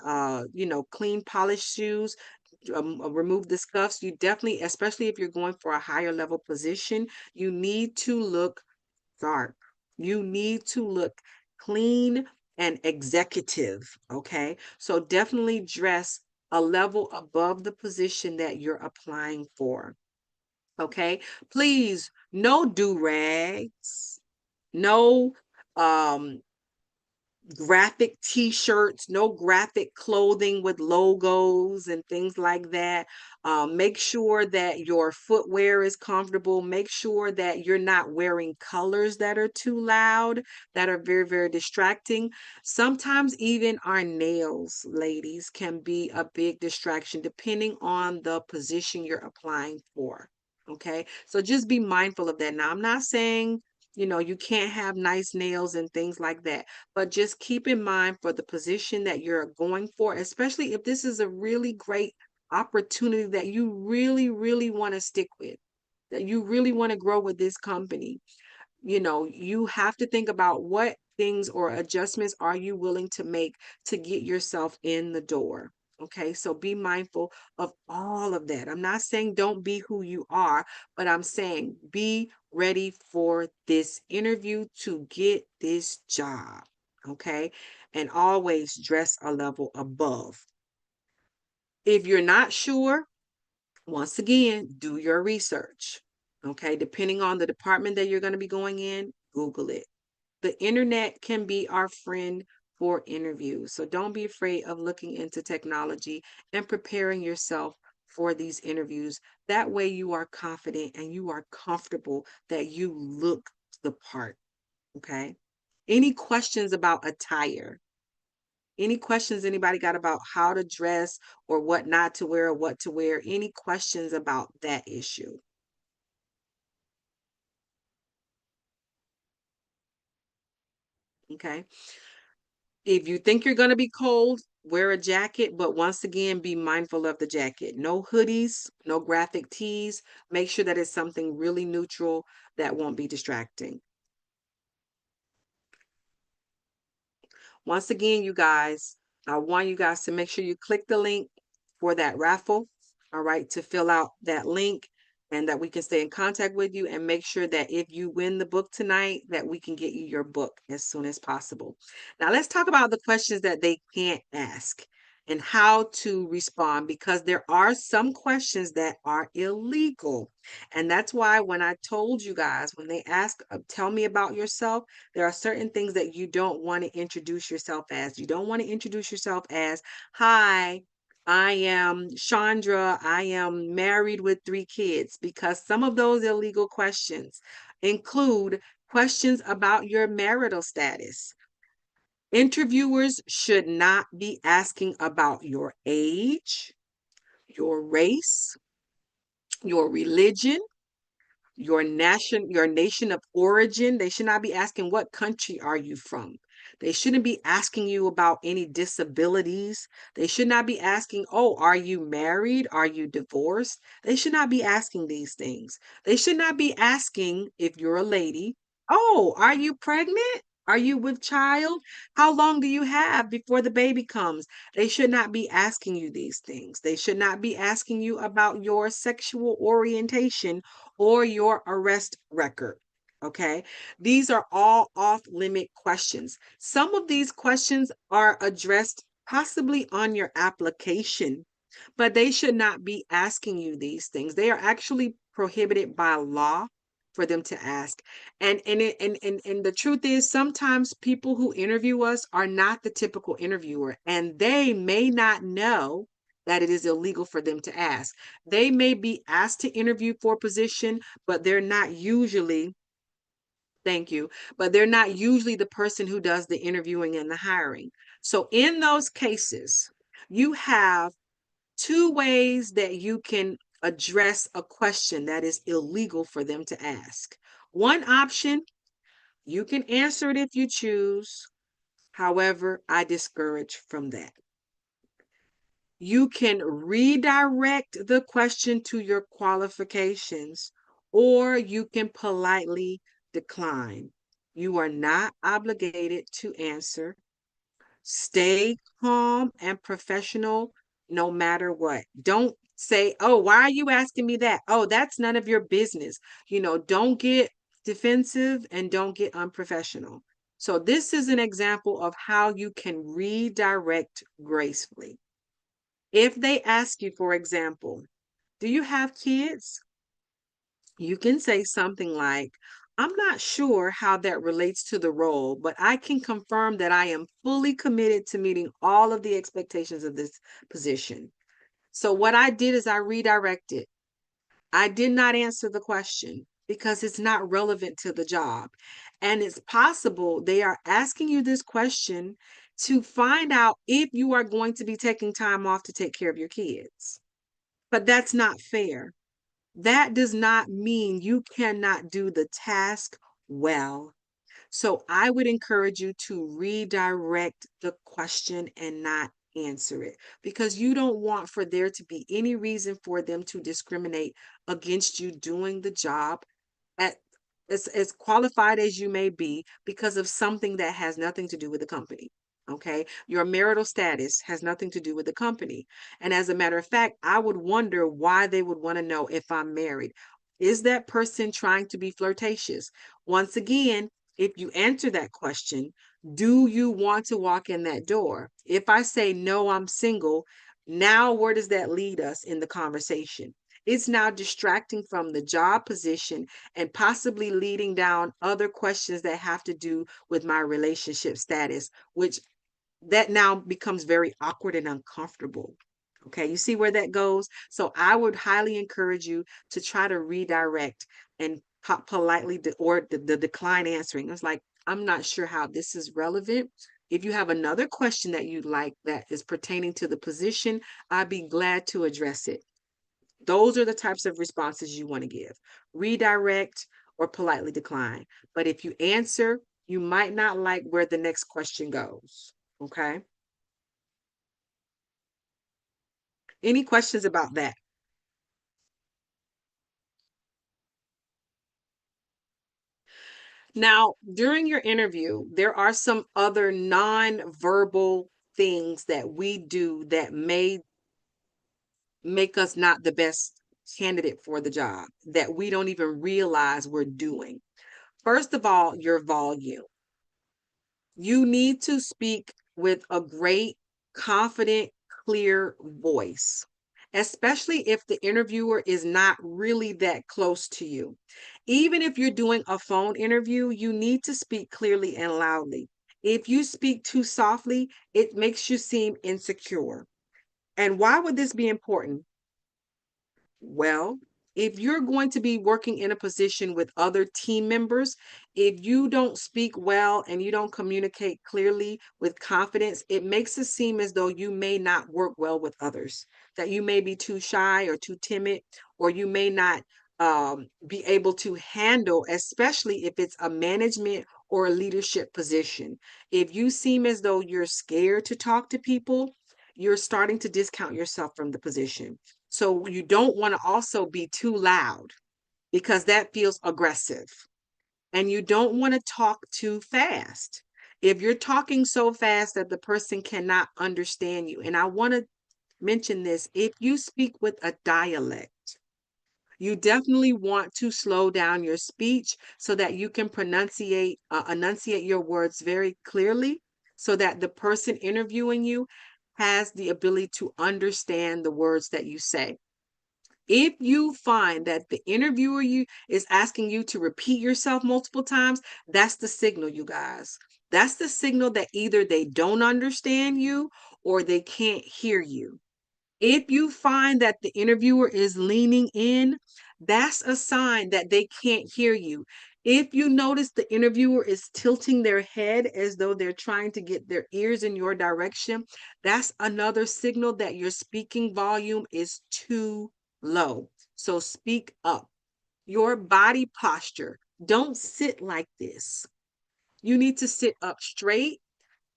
clean polished shoes, remove the scuffs. You definitely, especially if you're going for a higher level position, you need to look sharp. You need to look clean and executive. Okay. So definitely dress a level above the position that you're applying for. Okay. Please, no do-rags, no um graphic t-shirts, no graphic clothing with logos and things like that. Make sure that your footwear is comfortable. Make sure that you're not wearing colors that are too loud, that are very, very distracting. Sometimes even our nails, ladies, can be a big distraction depending on the position you're applying for. Okay, so just be mindful of that. Now, I'm not saying you can't have nice nails and things like that, but just keep in mind for the position that you're going for, especially if this is a really great opportunity that you really, really want to stick with, that you really want to grow with this company. You have to think about what things or adjustments are you willing to make to get yourself in the door. Okay, so be mindful of all of that. I'm not saying don't be who you are, but I'm saying be ready for this interview to get this job. Okay, and always dress a level above. If you're not sure, once again, do your research. Okay, depending on the department that you're going to be going in, Google it. The internet can be our friend for interviews. So don't be afraid of looking into technology and preparing yourself for these interviews. That way you are confident and you are comfortable that you look the part. Okay. Any questions about attire? Any questions anybody got about how to dress or what not to wear or what to wear? Any questions about that issue? Okay. If you think you're going to be cold, wear a jacket, but once again, be mindful of the jacket. No hoodies, no graphic tees. Make sure that it's something really neutral that won't be distracting. Once again, you guys, I want you guys to make sure you click the link for that raffle, all right, to fill out that link and that we can stay in contact with you, and make sure that if you win the book tonight, that we can get you your book as soon as possible. Now, let's talk about the questions that they can't ask and how to respond, because there are some questions that are illegal. And that's why when I told you guys, when they ask, tell me about yourself, there are certain things that you don't want to introduce yourself as. You don't want to introduce yourself as, hi, I am Chandra. I am married with 3 kids, because some of those illegal questions include questions about your marital status. Interviewers should not be asking about your age, your race, your religion, your nation of origin. They should not be asking, what country are you from? They shouldn't be asking you about any disabilities. They should not be asking, oh, are you married? Are you divorced? They should not be asking these things. They should not be asking, if you're a lady, oh, are you pregnant? Are you with child? How long do you have before the baby comes? They should not be asking you these things. They should not be asking you about your sexual orientation or your arrest record. Okay. These are all off limit questions. Some of these questions are addressed possibly on your application, but they should not be asking you these things. They are actually prohibited by law for them to ask. And the truth is, sometimes people who interview us are not the typical interviewer, and they may not know that it is illegal for them to ask. They may be asked to interview for a position, but they're not usually, thank you, but they're not usually the person who does the interviewing and the hiring. So in those cases, you have 2 ways that you can address a question that is illegal for them to ask. One option, you can answer it if you choose. However, I discourage from that. You can redirect the question to your qualifications, or you can politely decline. You are not obligated to answer. Stay calm and professional no matter what. Don't say, oh, why are you asking me that? Oh, that's none of your business. Don't get defensive and don't get unprofessional. So, this is an example of how you can redirect gracefully. If they ask you, for example, do you have kids? You can say something like, I'm not sure how that relates to the role, but I can confirm that I am fully committed to meeting all of the expectations of this position. So, what I did is I redirected. I did not answer the question because it's not relevant to the job. And it's possible they are asking you this question to find out if you are going to be taking time off to take care of your kids. But that's not fair. That does not mean you cannot do the task well. So I would encourage you to redirect the question and not answer it, because you don't want for there to be any reason for them to discriminate against you doing the job at as qualified as you may be because of something that has nothing to do with the company. Okay. Your marital status has nothing to do with the company. And as a matter of fact, I would wonder why they would want to know if I'm married. Is that person trying to be flirtatious? Once again, if you answer that question, do you want to walk in that door? If I say no, I'm single, now where does that lead us in the conversation? It's now distracting from the job position and possibly leading down other questions that have to do with my relationship status, which that now becomes very awkward and uncomfortable. Okay, you see where that goes? So I would highly encourage you to try to redirect and politely or the decline answering. It's like, I'm not sure how this is relevant. If you have another question that you'd like that is pertaining to the position, I'd be glad to address it. Those are the types of responses you want to give. Redirect or politely decline. But if you answer, you might not like where the next question goes. Okay. Any questions about that? Now, during your interview, there are some other non-verbal things that we do that may make us not the best candidate for the job that we don't even realize we're doing. First of all, your volume. You need to speak with a great, confident, clear voice, especially if the interviewer is not really that close to you. Even if you're doing a phone interview, you need to speak clearly and loudly. If you speak too softly, it makes you seem insecure. And why would this be important? Well, if you're going to be working in a position with other team members, if you don't speak well and you don't communicate clearly with confidence, it makes it seem as though you may not work well with others, that you may be too shy or too timid, or you may not be able to handle, especially if it's a management or a leadership position. If you seem as though you're scared to talk to people, you're starting to discount yourself from the position. So you don't want to also be too loud because that feels aggressive. And you don't want to talk too fast. If you're talking so fast that the person cannot understand you, and I want to mention this, if you speak with a dialect, you definitely want to slow down your speech so that you can enunciate your words very clearly so that the person interviewing you has the ability to understand the words that you say. If you find that the interviewer you is asking you to repeat yourself multiple times, that's the signal, you guys. That's the signal that either they don't understand you or they can't hear you. If you find that the interviewer is leaning in, that's a sign that they can't hear you. If you notice the interviewer is tilting their head as though they're trying to get their ears in your direction, that's another signal that your speaking volume is too low. So speak up. Your body posture. Don't sit like this. You need to sit up straight.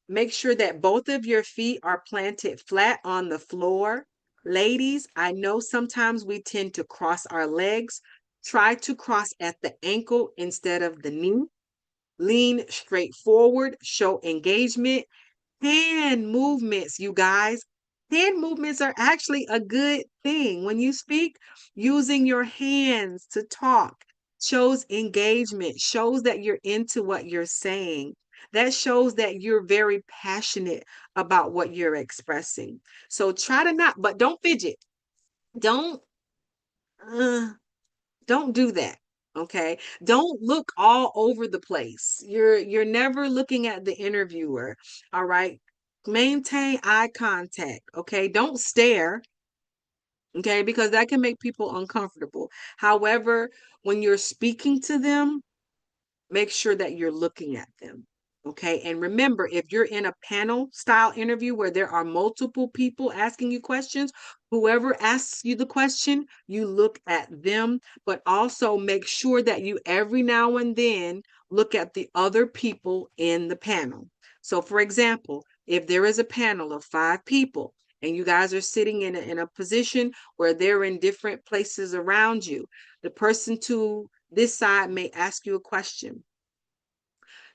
Make sure that both of your feet are planted flat on the floor. Ladies, I know sometimes we tend to cross our legs. Try to cross at the ankle instead of the knee. Lean straight forward, show engagement. Hand movements, you guys. Hand movements are actually a good thing. When you speak, using your hands to talk shows engagement, shows that you're into what you're saying. That shows that you're very passionate about what you're expressing. So try to not, but don't fidget. Don't uh, don't do that. Okay? Don't look all over the place. You're never looking at the interviewer. All right? Maintain eye contact. Okay? Don't stare. Okay? Because that can make people uncomfortable. However, when you're speaking to them, make sure that you're looking at them. Okay. And remember, if you're in a panel style interview where there are multiple people asking you questions, whoever asks you the question, you look at them, but also make sure that you every now and then look at the other people in the panel. So, for example, if there is a panel of 5 people, and you guys are sitting in a position where they're in different places around you, the person to this side may ask you a question.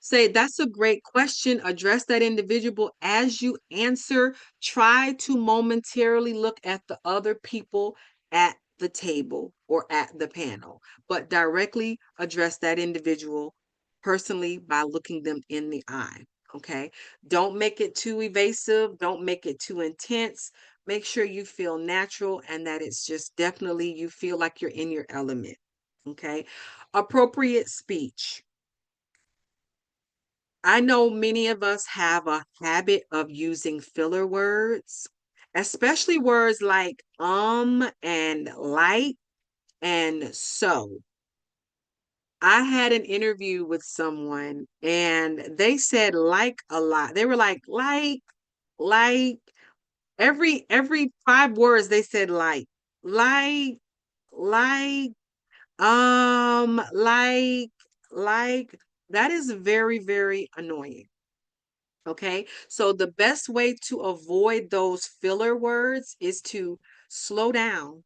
Say, that's a great question. Address that individual as you answer. Try to momentarily look at the other people at the table or at the panel, but directly address that individual personally by looking them in the eye. Okay. Don't make it too evasive. Don't make it too intense. Make sure you feel natural and that it's just definitely you feel like you're in your element. Okay. Appropriate speech. I know many of us have a habit of using filler words, especially words like and like and so. I had an interview with someone and they said like a lot. They were like every 5 words they said like, like, um, like, like. That is very, very annoying. Okay. So the best way to avoid those filler words is to slow down.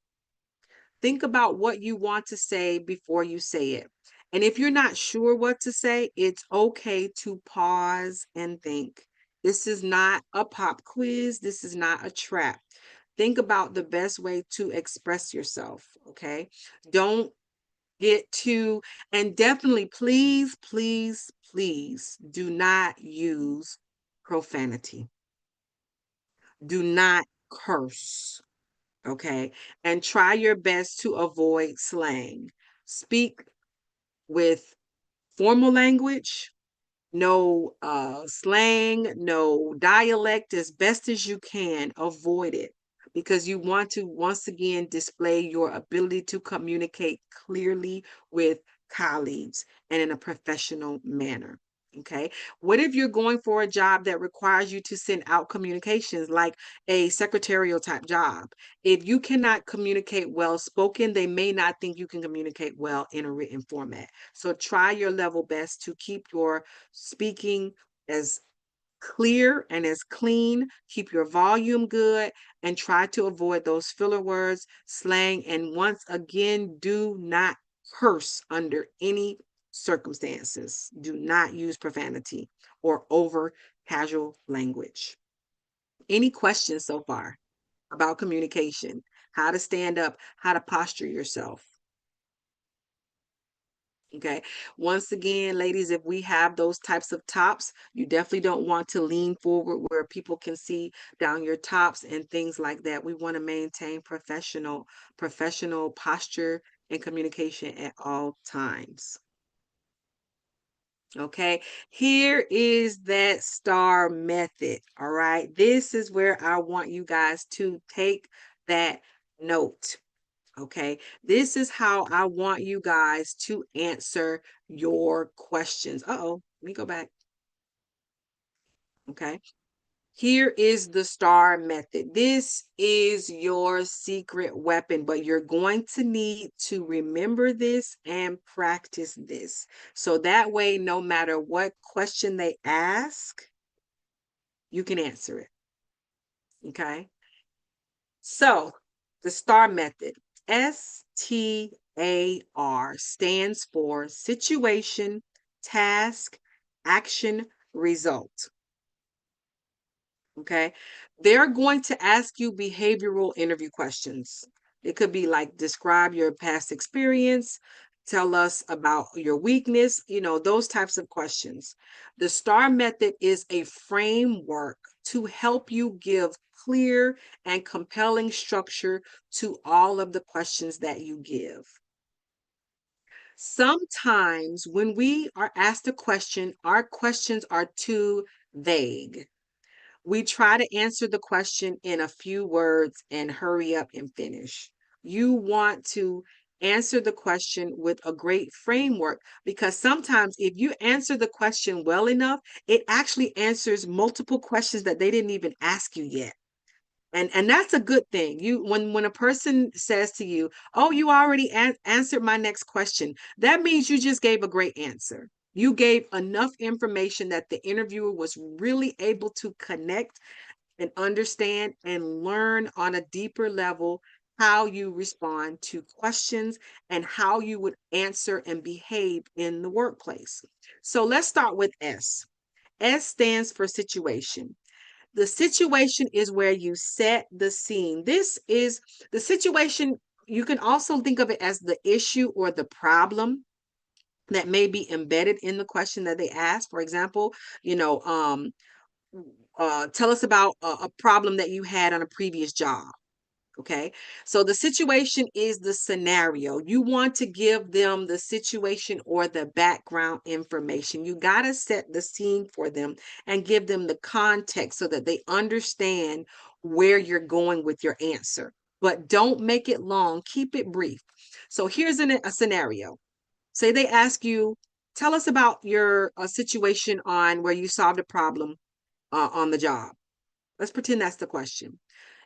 Think about what you want to say before you say it. And if you're not sure what to say, it's okay to pause and think. This is not a pop quiz. This is not a trap. Think about the best way to express yourself. Okay. Don't get too, and definitely, please, please, please do not use profanity. Do not curse. Okay. And try your best to avoid slang. Speak with formal language, no slang, no dialect, as best as you can. Avoid it because you want to once again display your ability to communicate clearly with colleagues and in a professional manner. Okay. What if you're going for a job that requires you to send out communications, like a secretarial type job? If you cannot communicate well spoken, they may not think you can communicate well in a written format. So try your level best to keep your speaking as clear and as clean. Keep your volume good and try to avoid those filler words, slang, and once again, do not curse under any circumstances. Do not use profanity or over casual language. Any questions so far about communication, how to stand up, how to posture yourself? Okay. Once again, ladies, if we have those types of tops, you definitely don't want to lean forward where people can see down your tops and things like that. We want to maintain professional posture and communication at all times. Okay. Here is that star method. All right. This is where I want you guys to take that note. Okay, this is how I want you guys to answer your questions. Uh-oh, let me go back. Okay, here is the star method. This is your secret weapon, but you're going to need to remember this and practice this. So that way, no matter what question they ask, you can answer it. Okay. So the STAR method, STAR, stands for situation, task, action, result. Okay. They're going to ask you behavioral interview questions. It could be like describe your past experience, tell us about your weakness, those types of questions. The STAR method is a framework to help you give clear and compelling structure to all of the questions that you give. Sometimes when we are asked a question, our questions are too vague. We try to answer the question in a few words and hurry up and finish. You want to answer the question with a great framework because sometimes if you answer the question well enough, it actually answers multiple questions that they didn't even ask you yet. And that's a good thing. You when a person says to you, "Oh, you already answered my next question." That means you just gave a great answer. You gave enough information that the interviewer was really able to connect and understand and learn on a deeper level how you respond to questions and how you would answer and behave in the workplace. So let's start with S. S stands for situation. The situation is where you set the scene. This is the situation. You can also think of it as the issue or the problem that may be embedded in the question that they ask. For example, you know, tell us about a problem that you had on a previous job. Okay, so the situation is the scenario. You want to give them the situation or the background information. You got to set the scene for them and give them the context so that they understand where you're going with your answer. But don't make it long, keep it brief. So here's a scenario. Say they ask you, tell us about your situation on where you solved a problem on the job. Let's pretend that's the question.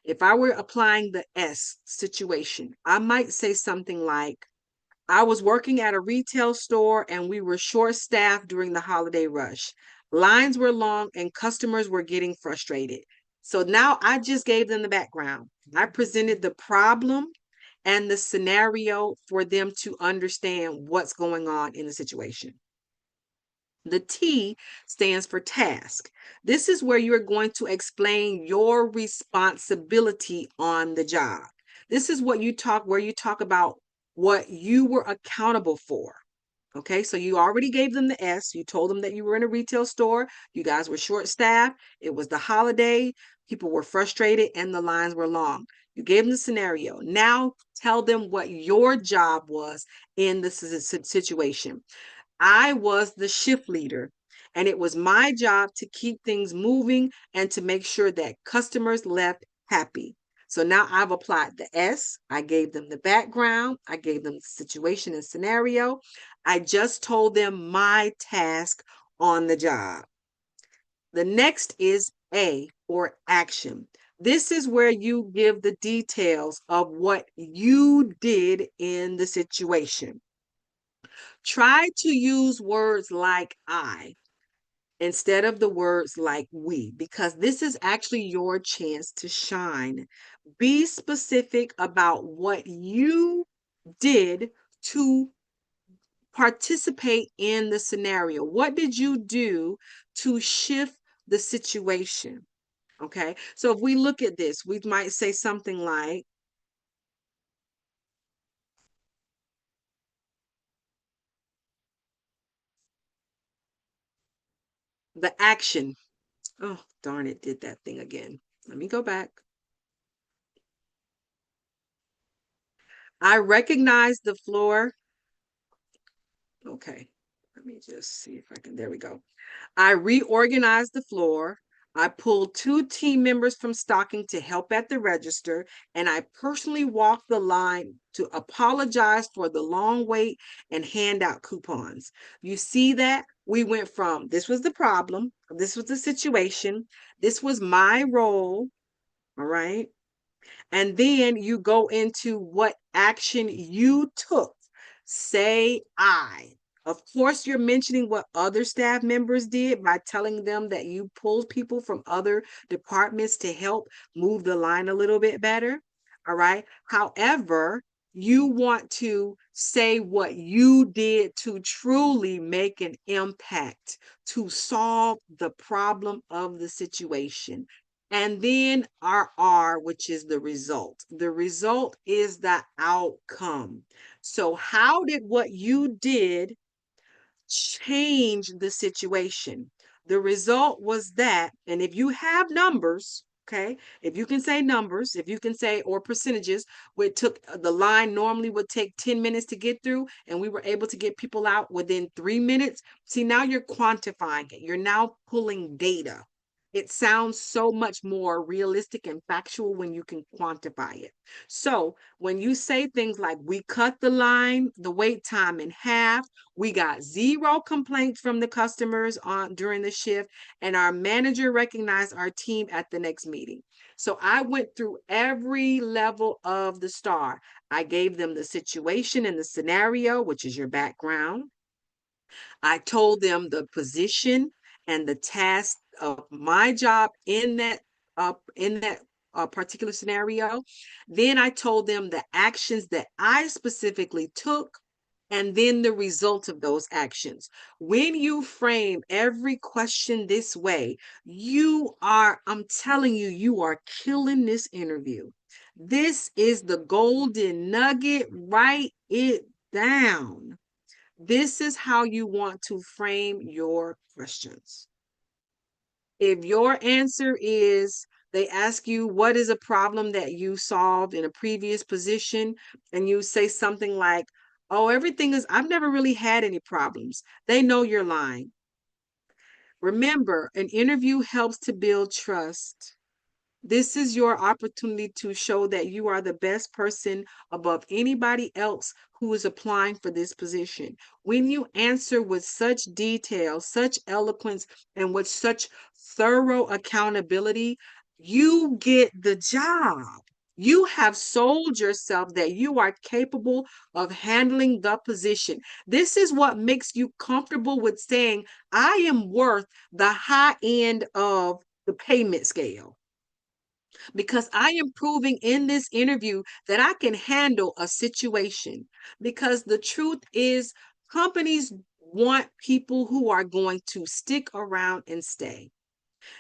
If I were applying the S situation, I might say something like, I was working at a retail store and we were short staffed during the holiday rush. Lines were long and customers were getting frustrated. So now I just gave them the background. I presented the problem and the scenario for them to understand what's going on in the situation. The T stands for task. This is where you're going to explain your responsibility on the job. This is where you talk about what you were accountable for. Okay, so you already gave them the S. You told them that you were in a retail store. You guys were short staffed. It was the holiday. People were frustrated and the lines were long. You gave them the scenario. Now tell them what your job was in this situation. I was the shift leader, and it was my job to keep things moving and to make sure that customers left happy. So now I've applied the S. I gave them the background. I gave them the situation and scenario. I just told them my task on the job. The next is A, or action. This is where you give the details of what you did in the situation. Try to use words like I instead of the words like we, because this is actually your chance to shine. Be specific about what you did to participate in the scenario. What did you do to shift the situation? Okay, so if we look at this, we might say something like, the action. Oh, darn it, did that thing again. Let me go back. I recognize the floor. Okay, let me just see if I can. There we go. I reorganized the floor. I pulled two team members from stocking to help at the register, and I personally walked the line to apologize for the long wait and hand out coupons. You see that? We went from this was the problem, this was the situation, this was my role, all right? And then you go into what action you took. Say I. Of course, you're mentioning what other staff members did by telling them that you pulled people from other departments to help move the line a little bit better. All right. However, you want to say what you did to truly make an impact to solve the problem of the situation. And then our R, which is the result. The result is the outcome. So, how did what you did change the situation? The result was that, and if you have numbers, okay, if you can say numbers, if you can say or percentages, where it took the line normally would take 10 minutes to get through, and we were able to get people out within 3 minutes. See, now you're quantifying it, you're now pulling data. It sounds so much more realistic and factual when you can quantify it. So when you say things like, we cut the line, the wait time in half, we got zero complaints from the customers on during the shift, and our manager recognized our team at the next meeting. So I went through every level of the star. I gave them the situation and the scenario, which is your background. I told them the position and the task of my job in that particular scenario. Then I told them the actions that I specifically took and then the result of those actions. When you frame every question this way, I'm telling you, you are killing this interview. This is the golden nugget. Write it down. This is how you want to frame your questions. If your answer is They ask you, what is a problem that you solved in a previous position? And you say something like, oh, I've never really had any problems. They know you're lying. Remember, an interview helps to build trust. This is your opportunity to show that you are the best person above anybody else who is applying for this position. When you answer with such detail, such eloquence, and with such thorough accountability, you get the job. You have sold yourself that you are capable of handling the position. This is what makes you comfortable with saying, I am worth the high end of the payment scale, because I am proving in this interview that I can handle a situation. Because the truth is, companies want people who are going to stick around and stay.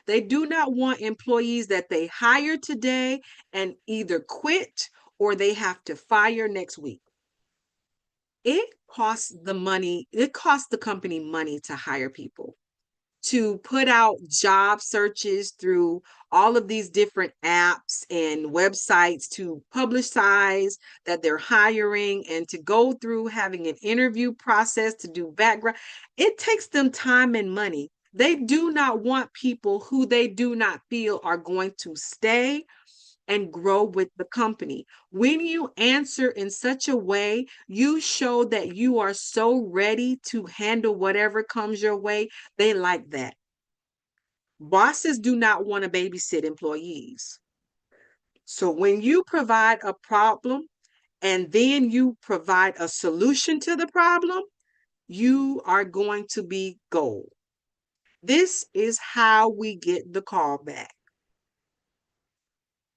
They do not want employees that they hire today and either quit or they have to fire next week. It costs the company money to hire people, to put out job searches through all of these different apps and websites, to publicize that they're hiring, and to go through having an interview process, to do background. It takes them time and money. They do not want people who they do not feel are going to stay and grow with the company. When you answer in such a way, you show that you are so ready to handle whatever comes your way. They like that. Bosses do not want to babysit employees. So when you provide a problem and then you provide a solution to the problem, you are going to be gold. This is how we get the call back.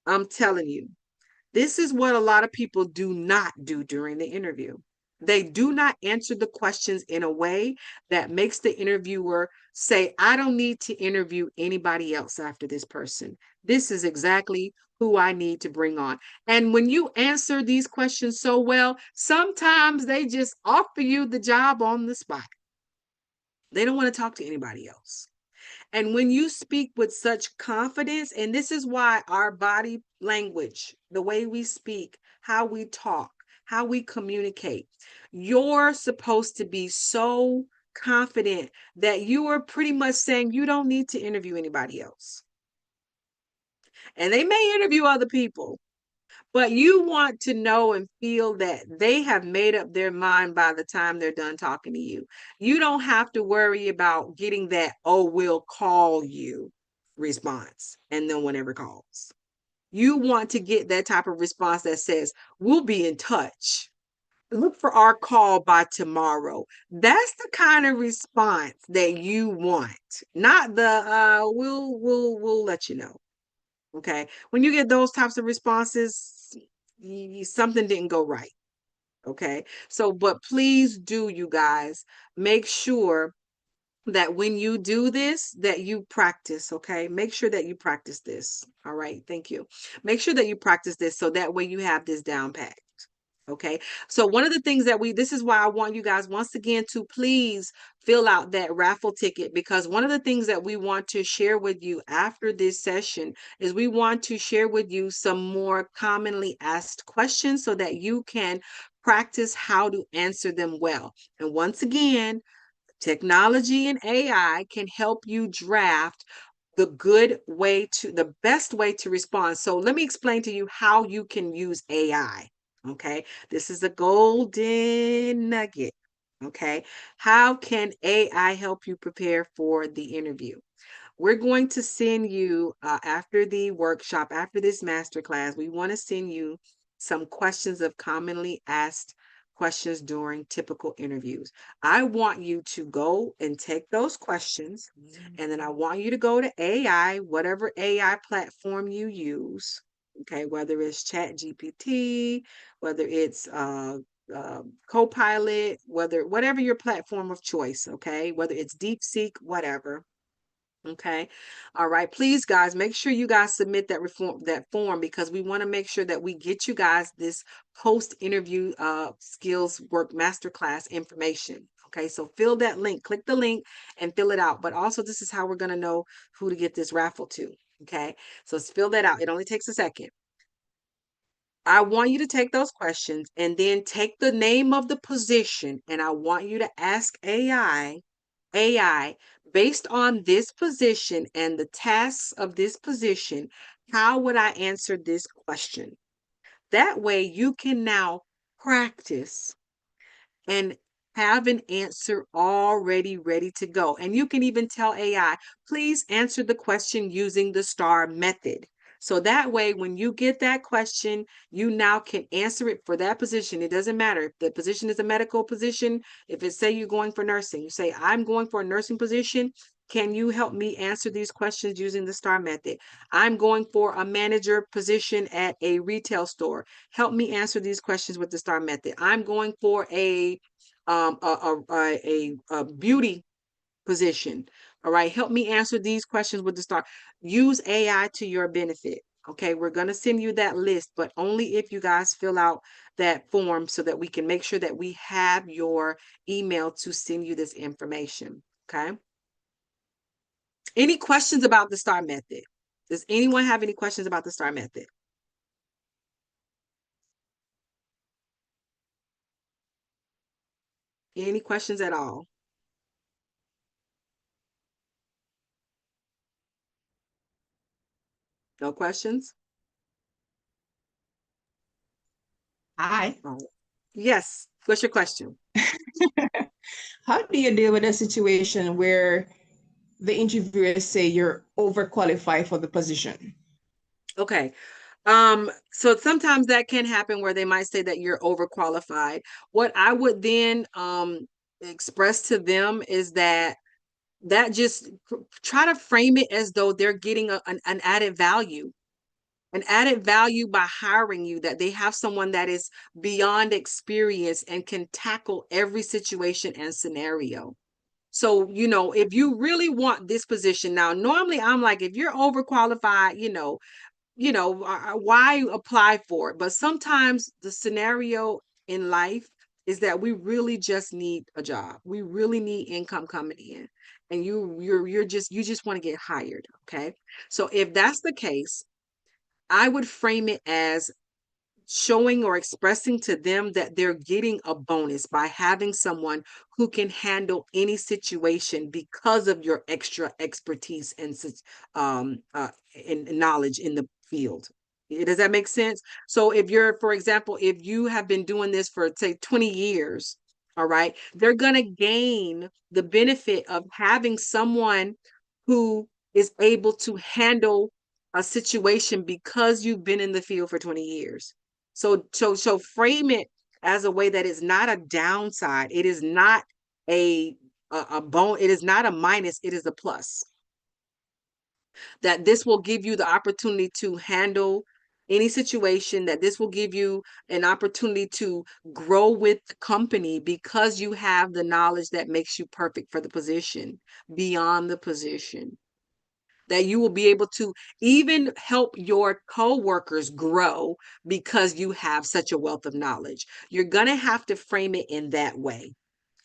I'm telling you. This is what a lot of people do not do during the interview. They do not answer the questions in a way that makes the interviewer say, I don't need to interview anybody else after this person. This is exactly who I need to bring on. And when you answer these questions so well, sometimes they just offer you the job on the spot. They don't want to talk to anybody else. And when you speak with such confidence, and this is why our body language, the way we speak, how we talk, how we communicate, you're supposed to be so confident that you are pretty much saying you don't need to interview anybody else. And they may interview other people, but you want to know and feel that they have made up their mind by the time they're done talking to you. You don't have to worry about getting that, oh, we'll call you response, and no one ever calls. You want to get that type of response that says, we'll be in touch. Look for our call by tomorrow. That's the kind of response that you want, not the we'll let you know. Okay. When you get those types of responses, something didn't go right. Okay. So, but please do, you guys, make sure that when you do this, that you practice. Okay. Make sure that you practice this. All right. Thank you. Make sure that you practice this so that way you have this down pat. Okay. So one of the things this is why I want you guys once again to please fill out that raffle ticket, because one of the things that we want to share with you after this session is we want to share with you some more commonly asked questions so that you can practice how to answer them well. And once again, technology and AI can help you draft the best way to respond. So let me explain to you how you can use AI. Okay. This is a golden nugget. Okay. How can AI help you prepare for the interview? We're going to send you after the workshop, after this masterclass, we want to send you some questions of commonly asked questions during typical interviews. I want you to go and take those questions, and then I want you to go to AI, whatever AI platform you use. Okay, whether it's Chat GPT, whether it's Copilot, whatever your platform of choice, okay, whether it's DeepSeek, whatever. Okay. All right. Please, guys, make sure you guys submit that form, because we want to make sure that we get you guys this post-interview skills work masterclass information. Okay. So fill that link, click the link and fill it out. But also, this is how we're going to know who to get this raffle to. Okay, so let's fill that out. It only takes a second. I want you to take those questions and then take the name of the position, and I want you to ask AI, based on this position and the tasks of this position, how would I answer this question? That way you can now practice and have an answer already ready to go. And you can even tell AI, please answer the question using the STAR method. So that way, when you get that question, you now can answer it for that position. It doesn't matter if the position is a medical position. If it say you're going for nursing, you say, I'm going for a nursing position. Can you help me answer these questions using the STAR method? I'm going for a manager position at a retail store. Help me answer these questions with the STAR method. I'm going for a beauty position. All right, help me answer these questions with the STAR. Use AI to your benefit. Okay, we're going to send you that list, but only if you guys fill out that form so that we can make sure that we have your email to send you this information. Okay. Any questions about the STAR method? Does anyone have any questions about the STAR method? Any questions at all? No questions? Hi. Oh, yes. What's your question? How do you deal with a situation where the interviewers say you're overqualified for the position? Okay. So sometimes that can happen where they might say that you're overqualified. What I would then express to them is that just try to frame it as though they're getting an an added value by hiring you, that they have someone that is beyond experience and can tackle every situation and scenario. So, if you really want this position now, normally I'm like, if you're overqualified, why apply for it? But sometimes the scenario in life is that we really just need a job. We really need income coming in. And you just want to get hired. Okay. So if that's the case, I would frame it as showing or expressing to them that they're getting a bonus by having someone who can handle any situation because of your extra expertise and knowledge in the field. Does that make sense? So if you're, for example, if you have been doing this for say 20 years, all right, they're going to gain the benefit of having someone who is able to handle a situation because you've been in the field for 20 years. So frame it as a way that it's not a downside. It is not a bone. It is not a minus. It is a plus. That this will give you the opportunity to handle any situation, that this will give you an opportunity to grow with the company because you have the knowledge that makes you perfect for the position, beyond the position, that you will be able to even help your coworkers grow because you have such a wealth of knowledge. You're going to have to frame it in that way.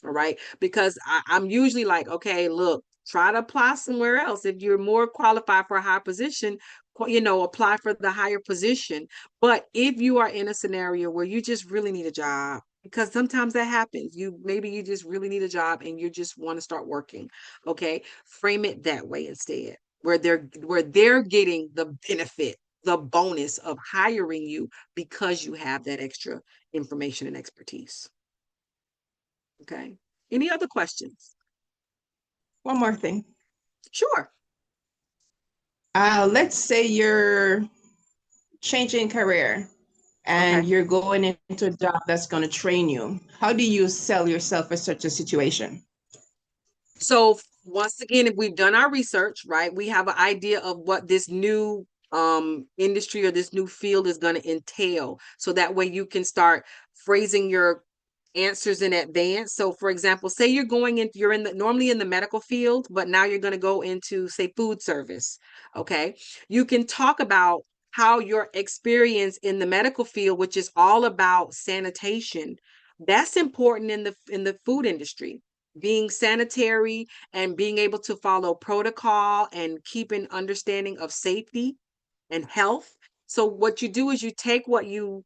All right. Because I'm usually like, okay, look, try to apply somewhere else. If you're more qualified for a higher position, apply for the higher position. But if you are in a scenario where you just really need a job, because sometimes that happens, maybe you just really need a job and you just want to start working. Okay. Frame it that way instead, where they're getting the benefit, the bonus of hiring you because you have that extra information and expertise. Okay. Any other questions? One more thing. Sure. Let's say you're changing career and Okay. you're going into a job that's going to train you. How do you sell yourself for such a situation? So once again, if we've done our research, right, we have an idea of what this new industry or this new field is going to entail. So that way you can start phrasing your answers in advance. So for example, say you're normally in the medical field, but now you're going to go into say food service. Okay. You can talk about how your experience in the medical field, which is all about sanitation, that's important in the food industry. being sanitary and being able to follow protocol and keep an understanding of safety and health. So what you do is you take what you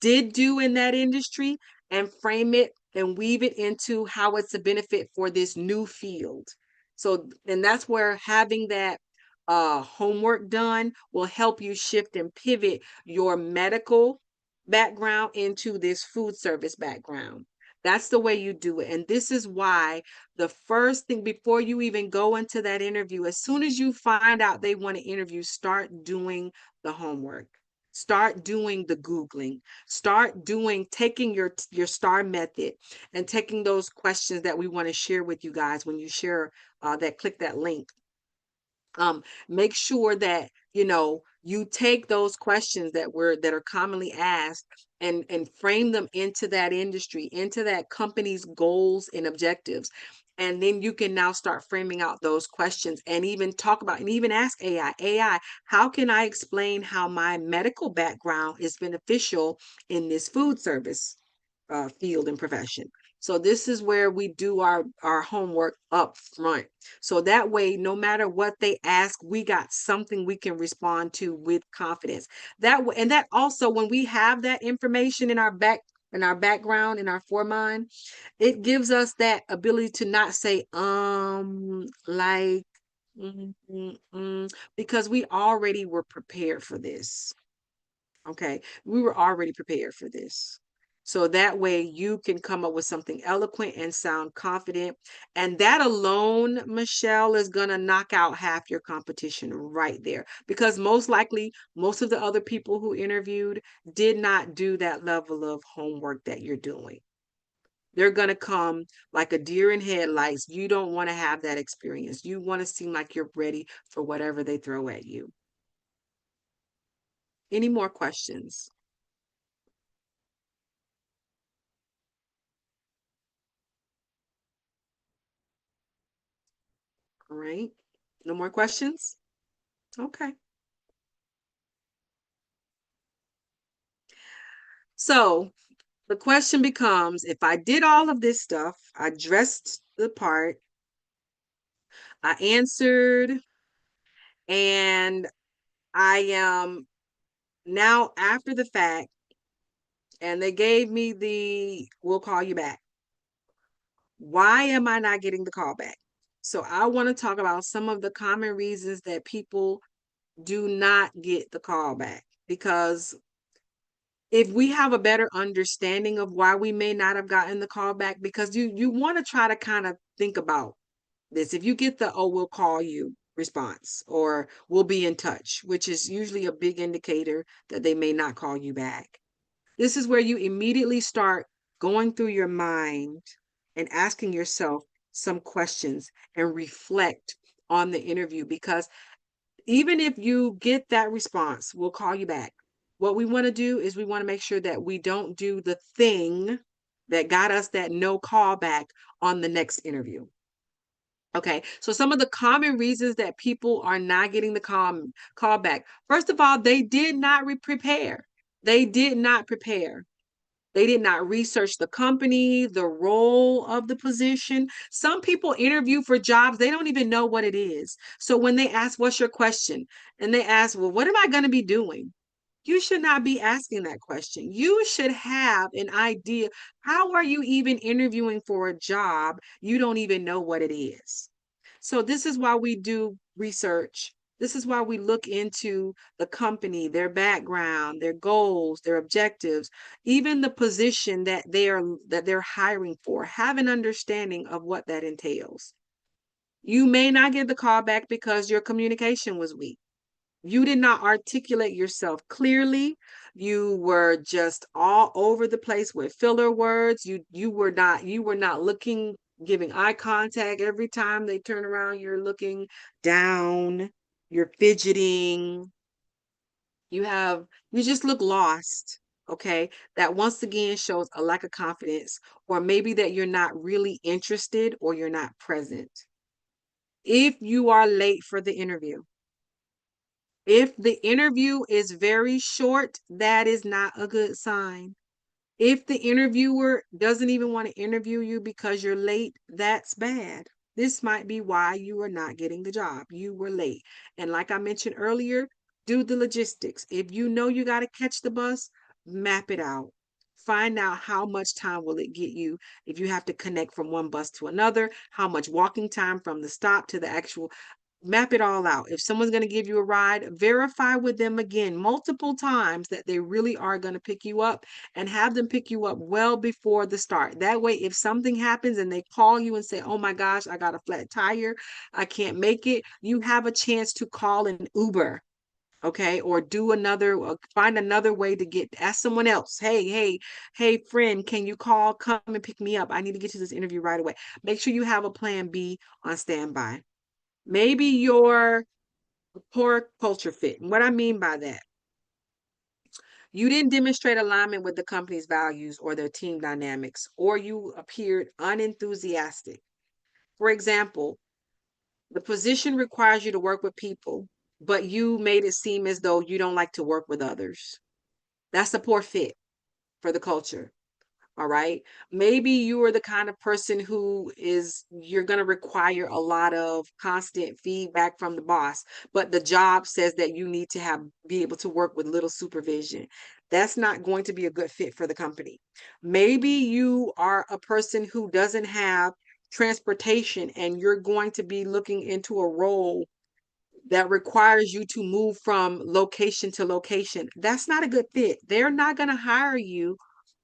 did do in that industry and frame it and weave it into how it's a benefit for this new field. So, and that's where having that homework done will help you shift and pivot your medical background into this food service background. That's the way you do it. And this is why the first thing before you even go into that interview, as soon as you find out they want to interview, start doing the homework. Start doing the Googling. Start doing taking your STAR method and taking those questions that we want to share with you guys when you share that click that link. Make sure that you take those questions that are commonly asked and frame them into that industry, into that company's goals and objectives. And then you can now start framing out those questions and even talk about and even ask AI, how can I explain how my medical background is beneficial in this food service field and profession? So this is where we do our homework up front. So that way, no matter what they ask, we got something we can respond to with confidence. That way, and that also when we have that information in our background, in our foremind, it gives us that ability to not say, like, because we already were prepared for this. Okay. We were already prepared for this. So that way you can come up with something eloquent and sound confident. And that alone, Michelle, is going to knock out half your competition right there. Because most likely, most of the other people who interviewed did not do that level of homework that you're doing. They're going to come like a deer in headlights. You don't want to have that experience. You want to seem like you're ready for whatever they throw at you. Any more questions? All right. No more questions? Okay. So the question becomes, if I did all of this stuff, I dressed the part, I answered, and I am now after the fact, and they gave me the, we'll call you back. Why am I not getting the call back? So I want to talk about some of the common reasons that people do not get the call back, because if we have a better understanding of why we may not have gotten the call back, because you want to try to kind of think about this. If you get the, oh, we'll call you response, or we'll be in touch, which is usually a big indicator that they may not call you back. This is where you immediately start going through your mind and asking yourself some questions and reflect on the interview, because even if you get that response, we'll call you back. What we want to do is we want to make sure that we don't do the thing that got us that no call back on the next interview. Okay, so some of the common reasons that people are not getting the call back. First of all, they did not prepare. They did not prepare. They did not research the company, the role of the position. Some people interview for jobs, they don't even know what it is. So when they ask, what's your question? And they ask, well, what am I going to be doing? You should not be asking that question. You should have an idea. How are you even interviewing for a job? You don't even know what it is. So this is why we do research. This is why we look into the company, their background, their goals, their objectives, even the position that they're hiring for. Have an understanding of what that entails. You may not get the call back because your communication was weak. You did not articulate yourself clearly. You were just all over the place with filler words. You were not looking, giving eye contact. Every time they turn around, you're looking down, you're fidgeting. You just look lost. Okay. That once again shows a lack of confidence, or maybe that you're not really interested or you're not present. If you are late for the interview, if the interview is very short, that is not a good sign. If the interviewer doesn't even want to interview you because you're late, that's bad. This might be why you are not getting the job. You were late. And like I mentioned earlier, do the logistics. If you know you got to catch the bus, map it out. Find out how much time will it get you if you have to connect from one bus to another, how much walking time from the stop to the actual, map it all out. If someone's going to give you a ride, verify with them again multiple times that they really are going to pick you up, and have them pick you up well before the start. That way, if something happens and they call you and say, oh my gosh, I got a flat tire, I can't make it, you have a chance to call an Uber. Okay, or do another, find another way to get, ask someone else, hey, friend, can you come and pick me up? I need to get to this interview right away. Make sure you have a plan B on standby. Maybe you're a poor culture fit. And what I mean by that, you didn't demonstrate alignment with the company's values or their team dynamics, or you appeared unenthusiastic. For example, the position requires you to work with people, but you made it seem as though you don't like to work with others. That's a poor fit for the culture. All right. Maybe you are the kind of person you're going to require a lot of constant feedback from the boss, but the job says that you need to be able to work with little supervision. That's not going to be a good fit for the company. Maybe you are a person who doesn't have transportation and you're going to be looking into a role that requires you to move from location to location. That's not a good fit. They're not going to hire you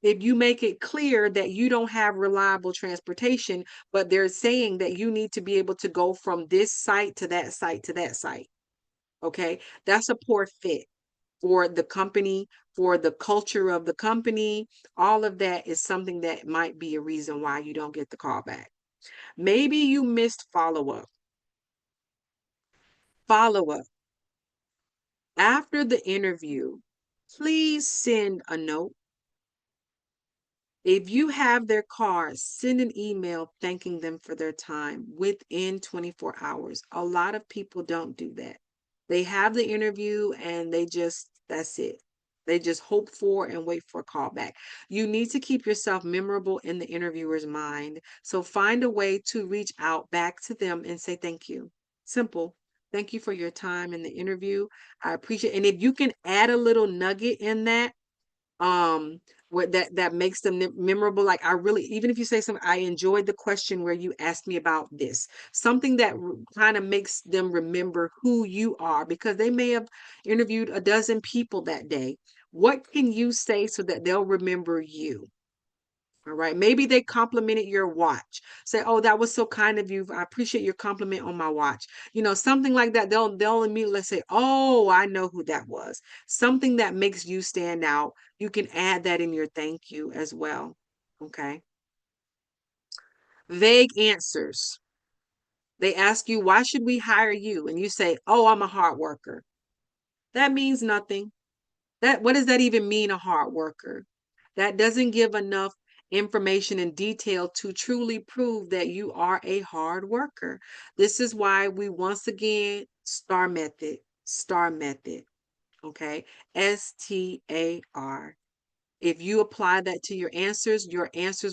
if you make it clear that you don't have reliable transportation, but they're saying that you need to be able to go from this site to that site to that site. Okay. That's a poor fit for the company, for the culture of the company. All of that is something that might be a reason why you don't get the call back. Maybe you missed follow up. Follow up. After the interview, please send a note. If you have their card, send an email thanking them for their time within 24 hours. A lot of people don't do that. They have the interview and that's it. They just hope for and wait for a call back. You need to keep yourself memorable in the interviewer's mind. So find a way to reach out back to them and say thank you. Simple. Thank you for your time in the interview. I appreciate it. And if you can add a little nugget in that, um what that makes them memorable, like, I really, even if you say something, I enjoyed the question where you asked me about this, something that kind of makes them remember who you are, because they may have interviewed a dozen people that day. What can you say so that they'll remember you? All right. Maybe they complimented your watch. Say, "Oh, that was so kind of you. I appreciate your compliment on my watch." Something like that. They'll immediately say, "Oh, I know who that was." Something that makes you stand out. You can add that in your thank you as well. Okay. Vague answers. They ask you, "Why should we hire you?" And you say, "Oh, I'm a hard worker." That means nothing. What does that even mean, a hard worker? That doesn't give enough information and detail to truly prove that you are a hard worker. This is why we once again, star method, okay? STAR. If you apply that to your answers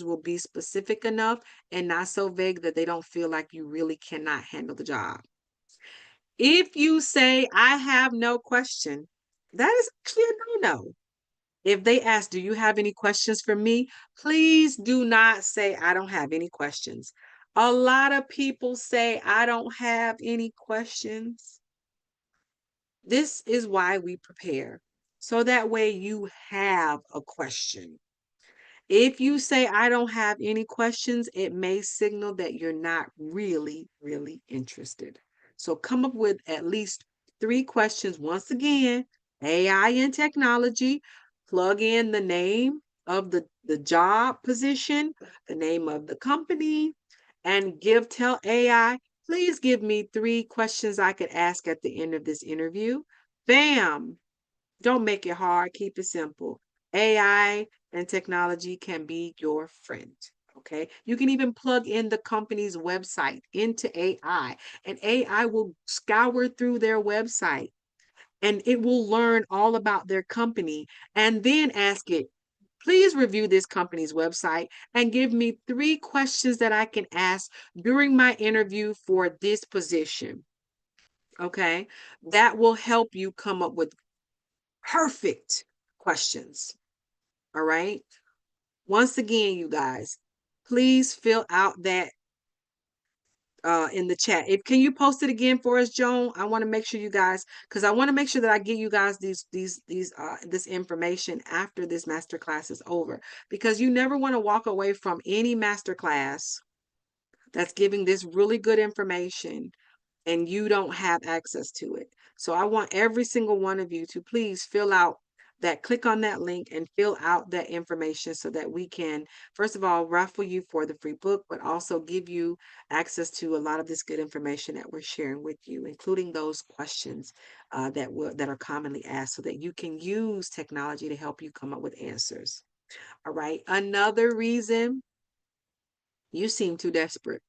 will be specific enough and not so vague that they don't feel like you really cannot handle the job. If you say, I have no question, that is a clear no. If they ask, do you have any questions for me? Please do not say, I don't have any questions. A lot of people say, I don't have any questions. This is why we prepare. So that way you have a question. If you say, I don't have any questions, it may signal that you're not really, really interested. So come up with at least 3 questions. Once again, AI and technology, plug in the name of the job position, the name of the company, and tell AI, please give me 3 questions I could ask at the end of this interview. Bam! Don't make it hard, keep it simple. AI and technology can be your friend. Okay. You can even plug in the company's website into AI, and AI will scour through their website and it will learn all about their company, and then ask it, Please review this company's website and give me 3 questions that I can ask during my interview for this position. Okay, that will help you come up with perfect questions. All right. Once again, you guys, please fill out that in the chat. If can you post it again for us, Joan? I want to make sure you guys, because I want to make sure that I give you guys this information after this master class is over, because you never want to walk away from any master class that's giving this really good information and you don't have access to it. So I want every single one of you to please fill out that, click on that link and fill out that information so that we can, first of all, raffle you for the free book, but also give you access to a lot of this good information that we're sharing with you, including those questions that are commonly asked so that you can use technology to help you come up with answers. All right. Another reason, you seem too desperate.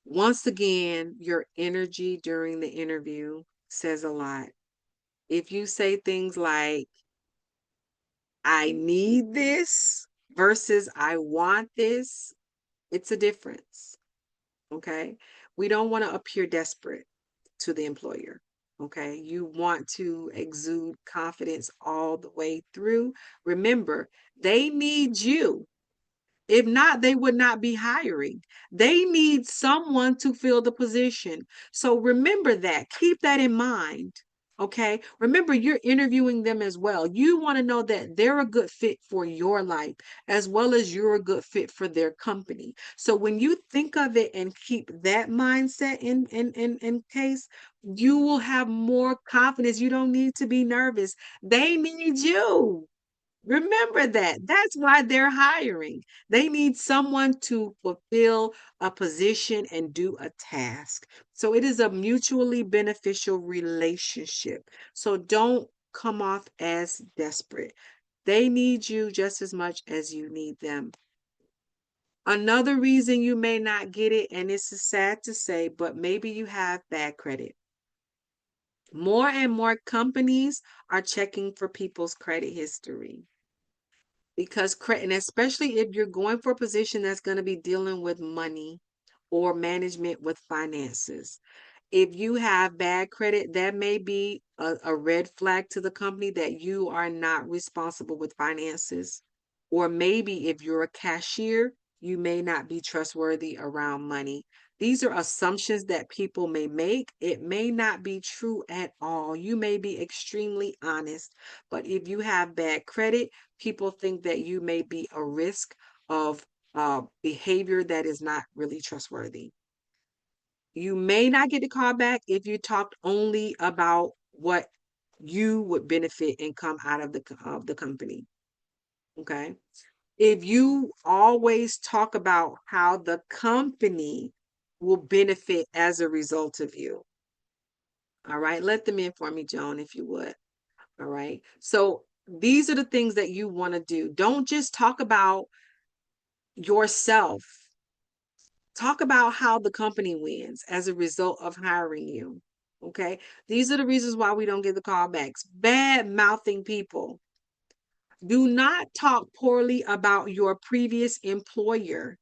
Once again, your energy during the interview says a lot. If you say things like, I need this versus I want this, it's a difference. Okay. We don't want to appear desperate to the employer. Okay. You want to exude confidence all the way through. Remember, they need you. If not, they would not be hiring. They need someone to fill the position. So remember that. Keep that in mind. Okay. Remember, you're interviewing them as well. You want to know that they're a good fit for your life as well as you're a good fit for their company. So when you think of it and keep that mindset in case, you will have more confidence. You don't need to be nervous. They need you. Remember that. That's why they're hiring. They need someone to fulfill a position and do a task. So it is a mutually beneficial relationship. So don't come off as desperate. They need you just as much as you need them. Another reason you may not get it, and this is sad to say, but maybe you have bad credit. More and more companies are checking for people's credit history. Because and especially if you're going for a position that's going to be dealing with money or management with finances. If you have bad credit, that may be a red flag to the company that you are not responsible with finances. Or maybe if you're a cashier, you may not be trustworthy around money. These are assumptions that people may make. It may not be true at all. You may be extremely honest, but if you have bad credit, people think that you may be a risk of behavior that is not really trustworthy. You may not get the call back if you talked only about what you would benefit and come out of the company. Okay. If you always talk about how the company will benefit as a result of you. All right. Let them in for me, Joan, if you would. All right. So these are the things that you want to do. Don't just talk about yourself. Talk about how the company wins as a result of hiring you. Okay. These are the reasons why we don't get the callbacks. Bad mouthing people. Do not talk poorly about your previous employer.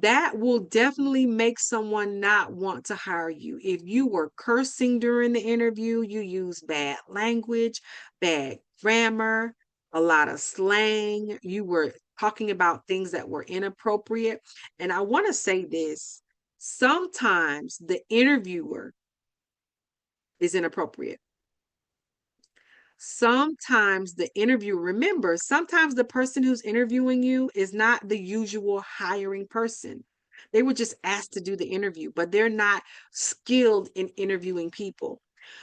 That will definitely make someone not want to hire you. If you were cursing during the interview, you use bad language, bad grammar, a lot of slang, you were talking about things that were inappropriate. And I want to say this, sometimes the interviewer is inappropriate. Sometimes the interview, remember, sometimes the person who's interviewing you is not the usual hiring person. They were just asked to do the interview, but they're not skilled in interviewing people.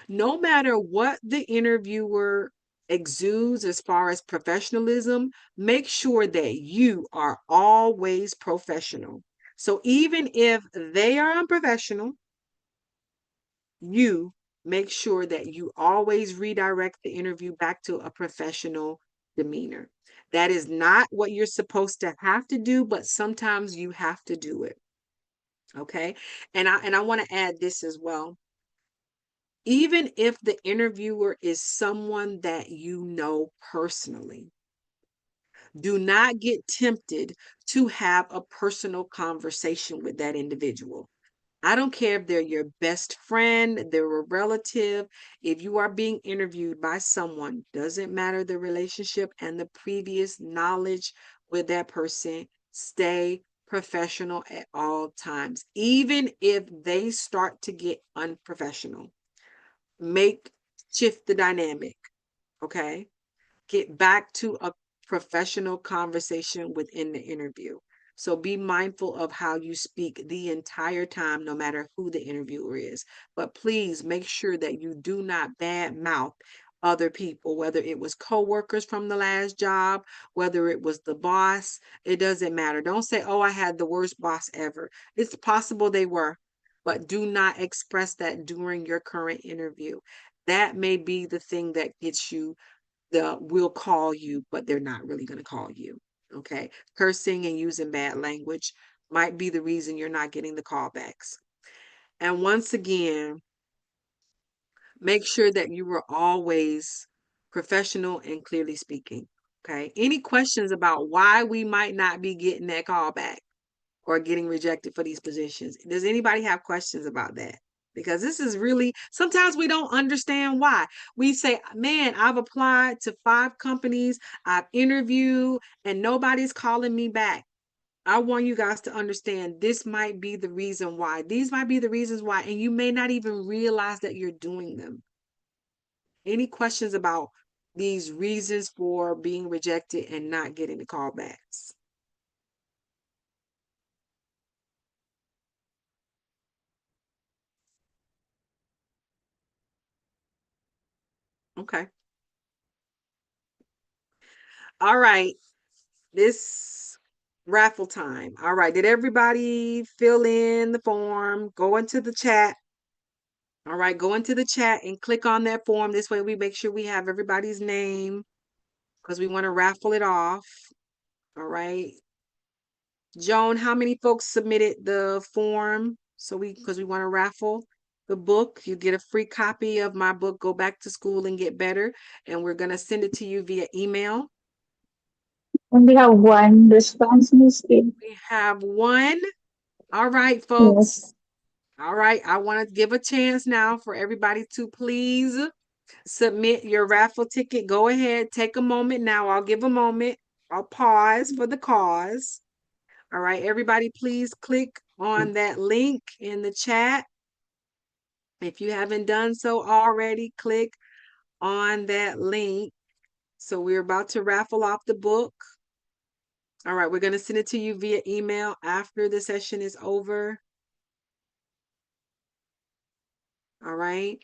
No matter what the interviewer exudes as far as professionalism, make sure that you are always professional. So even if they are unprofessional, you make sure that you always redirect the interview back to a professional demeanor. That is not what you're supposed to have to do, but sometimes you have to do it. Okay. And I want to add this as well. even if the interviewer is someone that you know personally. Do not get tempted to have a personal conversation with that individual. I don't care if they're your best friend, they're a relative. If you are being interviewed by someone, doesn't matter the relationship and the previous knowledge with that person, stay professional at all times. Even if they start to get unprofessional, make shift the dynamic, okay? Get back to a professional conversation within the interview. So be mindful of how you speak the entire time, no matter who the interviewer is. But please make sure that you do not bad mouth other people, whether it was coworkers from the last job, whether it was the boss, it doesn't matter. Don't say, oh, I had the worst boss ever. It's possible they were, but do not express that during your current interview. That may be the thing that gets you the will call you, but they're not really going to call you. Okay. Cursing and using bad language might be the reason you're not getting the callbacks. And once again, make sure that you are always professional and clearly speaking. Okay. Any questions about why we might not be getting that call back or getting rejected for these positions? Does anybody have questions about that? Because this is really, sometimes we don't understand why. We say, man, I've applied to 5 companies, I've interviewed, and nobody's calling me back. I want you guys to understand this might be the reason why. These might be the reasons why, and you may not even realize that you're doing them. Any questions about these reasons for being rejected and not getting the callbacks? Okay. All right. This raffle time. All right. Did everybody fill in the form? Go into the chat. All right. Go into the chat and click on that form. This way we make sure we have everybody's name because we want to raffle it off. All right. Joan, how many folks submitted the form? Because we want to raffle the book. You get a free copy of my book, Go Back to School and Get Better. And we're going to send it to you via email. And we have one response, Miss Kim. We have one. All right, folks. Yes. All right. I want to give a chance now for everybody to please submit your raffle ticket. Go ahead. Take a moment now. I'll give a moment. I'll pause for the cause. All right. Everybody, please click on that link in the chat. If you haven't done so already, click on that link. So we're about to raffle off the book. All right. We're going to send it to you via email after the session is over. All right.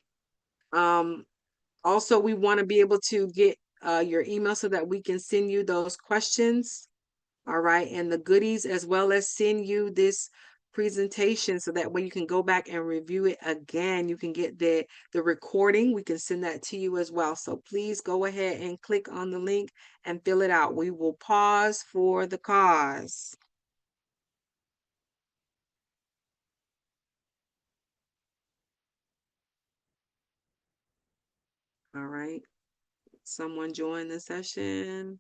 Also, we want to be able to get your email so that we can send you those questions, all right, and the goodies, as well as send you this presentation so that way you can go back and review it again. You can get the recording. We can send that to you as well. So please go ahead and click on the link and fill it out. We will pause for the cause. All right. Someone join the session.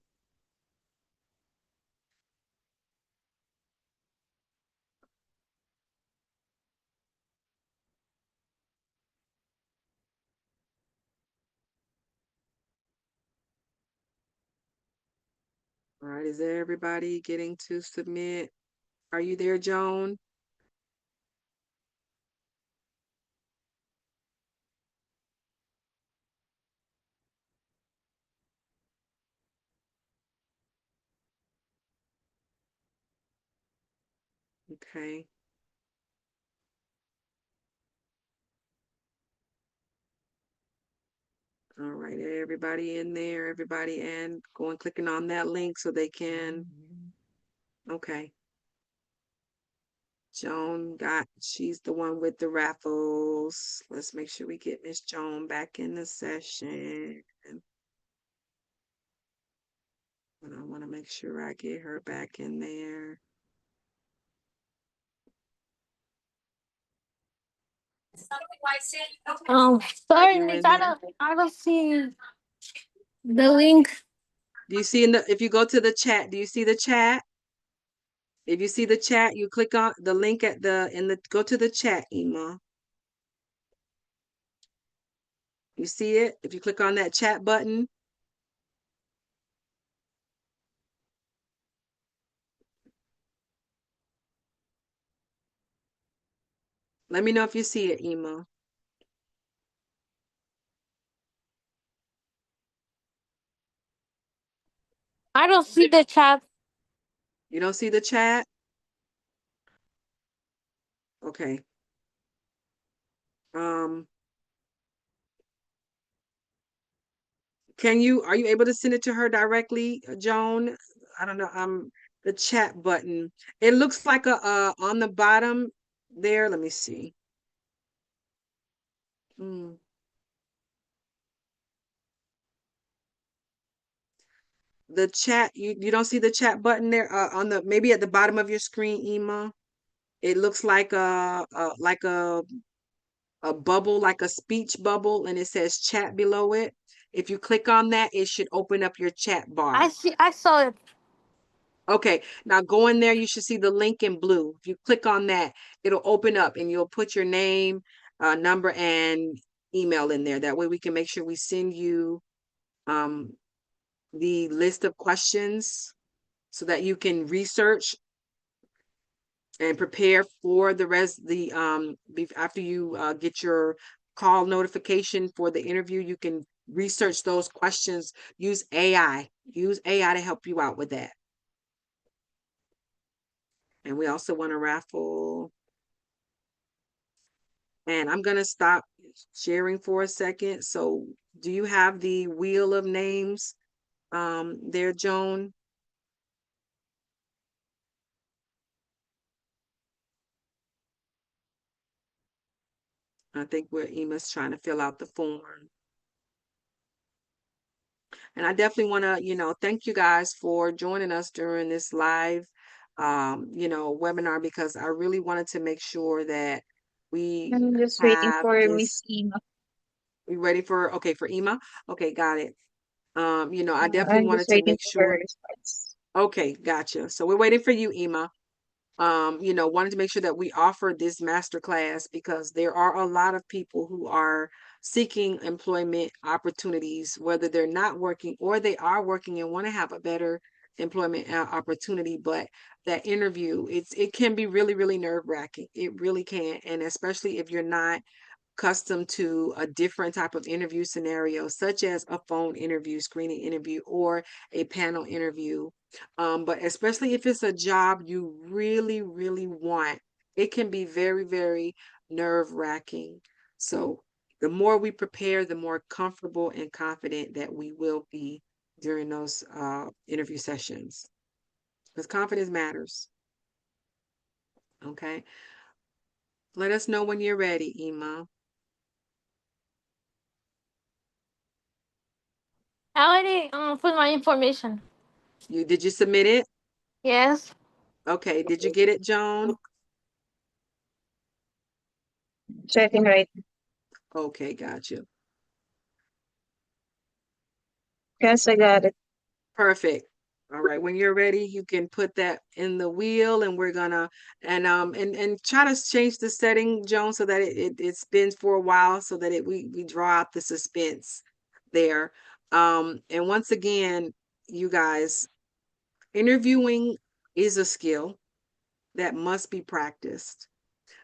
All right. Is everybody getting to submit? Are you there, Joan? Okay. All right, everybody in there, everybody and go and clicking on that link so they can. Okay. Joan she's the one with the raffles. Let's make sure we get Miss Joan back in the session. And I want to make sure I get her back in there. Are Sorry, you Mitch, in there? I don't see the link. Do you see in the if you go to the chat, do you see the chat? If you see the chat, you click on the link at the in the go to the chat, Ema. You see it? If you click on that chat button, let me know if you see it, Ema. I don't see the chat. You don't see the chat? Okay. Um, are you able to send it to her directly, Joan? I don't know. The chat button. It looks like a on the bottom there. Let me see. Hmm. The chat, you don't see the chat button there on the maybe at the bottom of your screen, Ema. It looks like a bubble, like a speech bubble, and it says chat below it. If you click on that, it should open up your chat bar. I saw it. Okay, now go in there. You should see the link in blue. If you click on that, it'll open up and you'll put your name, number, and email in there. That way we can make sure we send you um, the list of questions so that you can research and prepare for the rest after you get your call notification for the interview. You can research those questions. Use AI to help you out with that. And we also want to raffle. And I'm going to stop sharing for a second. So do you have the wheel of names there, Joan? I think where Ema's trying to fill out the form. And I definitely want to, thank you guys for joining us during this live, webinar, because I really wanted to make sure that we I'm just waiting have for this. Miss Ema. We ready for, okay, for Ema? Okay, got it. I definitely I'm just wanted to waiting make for her sure. response. Okay, gotcha. So we're waiting for you, Ema. Wanted to make sure that we offer this master class because there are a lot of people who are seeking employment opportunities, whether they're not working or they are working and want to have a better employment opportunity. But that interview, it can be really, really nerve-wracking. It really can. And especially if you're not accustomed to a different type of interview scenario, such as a phone interview, screening interview, or a panel interview. But especially if it's a job you really, really want, it can be very, very nerve-wracking. So the more we prepare, the more comfortable and confident that we will be during those interview sessions. Because confidence matters. Okay. Let us know when you're ready, Ema. I already put my information. Did you submit it? Yes. Okay, did you get it, Joan? Checking right. Okay, got you. Yes, I got it. Perfect. All right, when you're ready, you can put that in the wheel and we're gonna and try to change the setting, Joan, so that it spins for a while so that we draw out the suspense there. And once again, you guys, interviewing is a skill that must be practiced.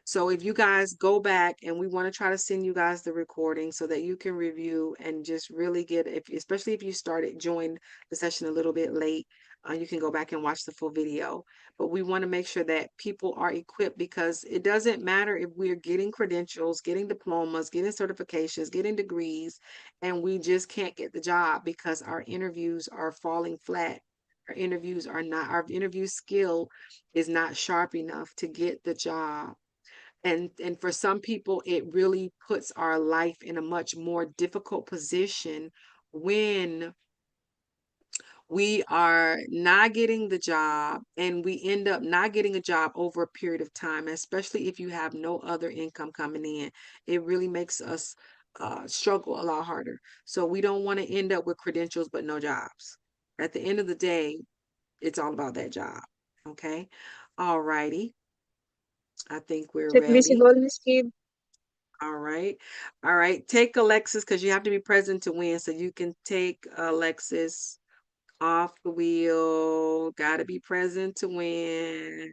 So if you guys go back and we want to try to send you guys the recording so that you can review and just really get, if especially if you joined the session a little bit late, you can go back and watch the full video. But we want to make sure that people are equipped because it doesn't matter if we're getting credentials, getting diplomas, getting certifications, getting degrees, and we just can't get the job because our interviews are falling flat. Our interview skill is not sharp enough to get the job. And for some people it really puts our life in a much more difficult position when we are not getting the job, and we end up not getting a job over a period of time, especially if you have no other income coming in. It really makes us struggle a lot harder. So we don't want to end up with credentials but no jobs. At the end of the day, it's all about that job. Okay. All righty. I think we're Is it ready. visible, Miss Kid? All right. All right. Take Alexis because you have to be present to win. So you can take Alexis off the wheel. Gotta be present to win.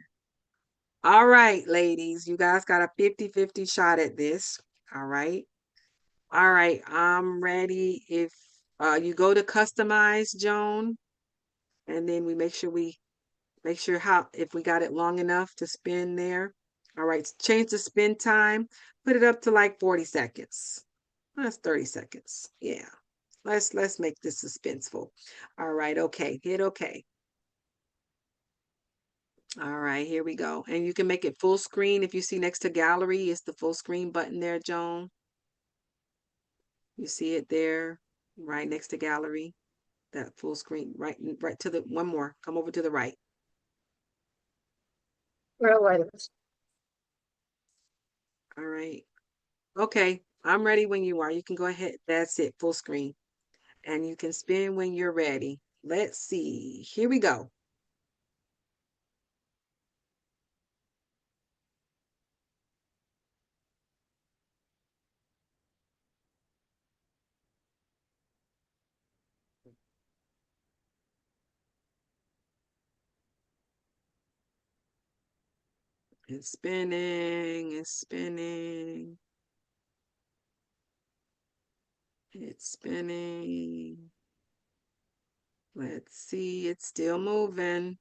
All right, ladies. You guys got a 50-50 shot at this. All right. All right. I'm ready. If you go to customize, Joan, and then we make sure how if we got it long enough to spin there. All right, change the spin time. Put it up to like 40 seconds. That's 30 seconds. Yeah. Let's make this suspenseful. All right, okay. Hit okay. All right, here we go. And you can make it full screen. If you see next to gallery, it's the full screen button there, Joan. You see it there, right next to gallery. That full screen, right to the one more. Come over to the right. For a while. All right. Okay, I'm ready when you are. You can go ahead. That's it, full screen. And you can spin when you're ready. Let's see. Here we go. It's spinning, it's spinning, it's spinning. Let's see, it's still moving.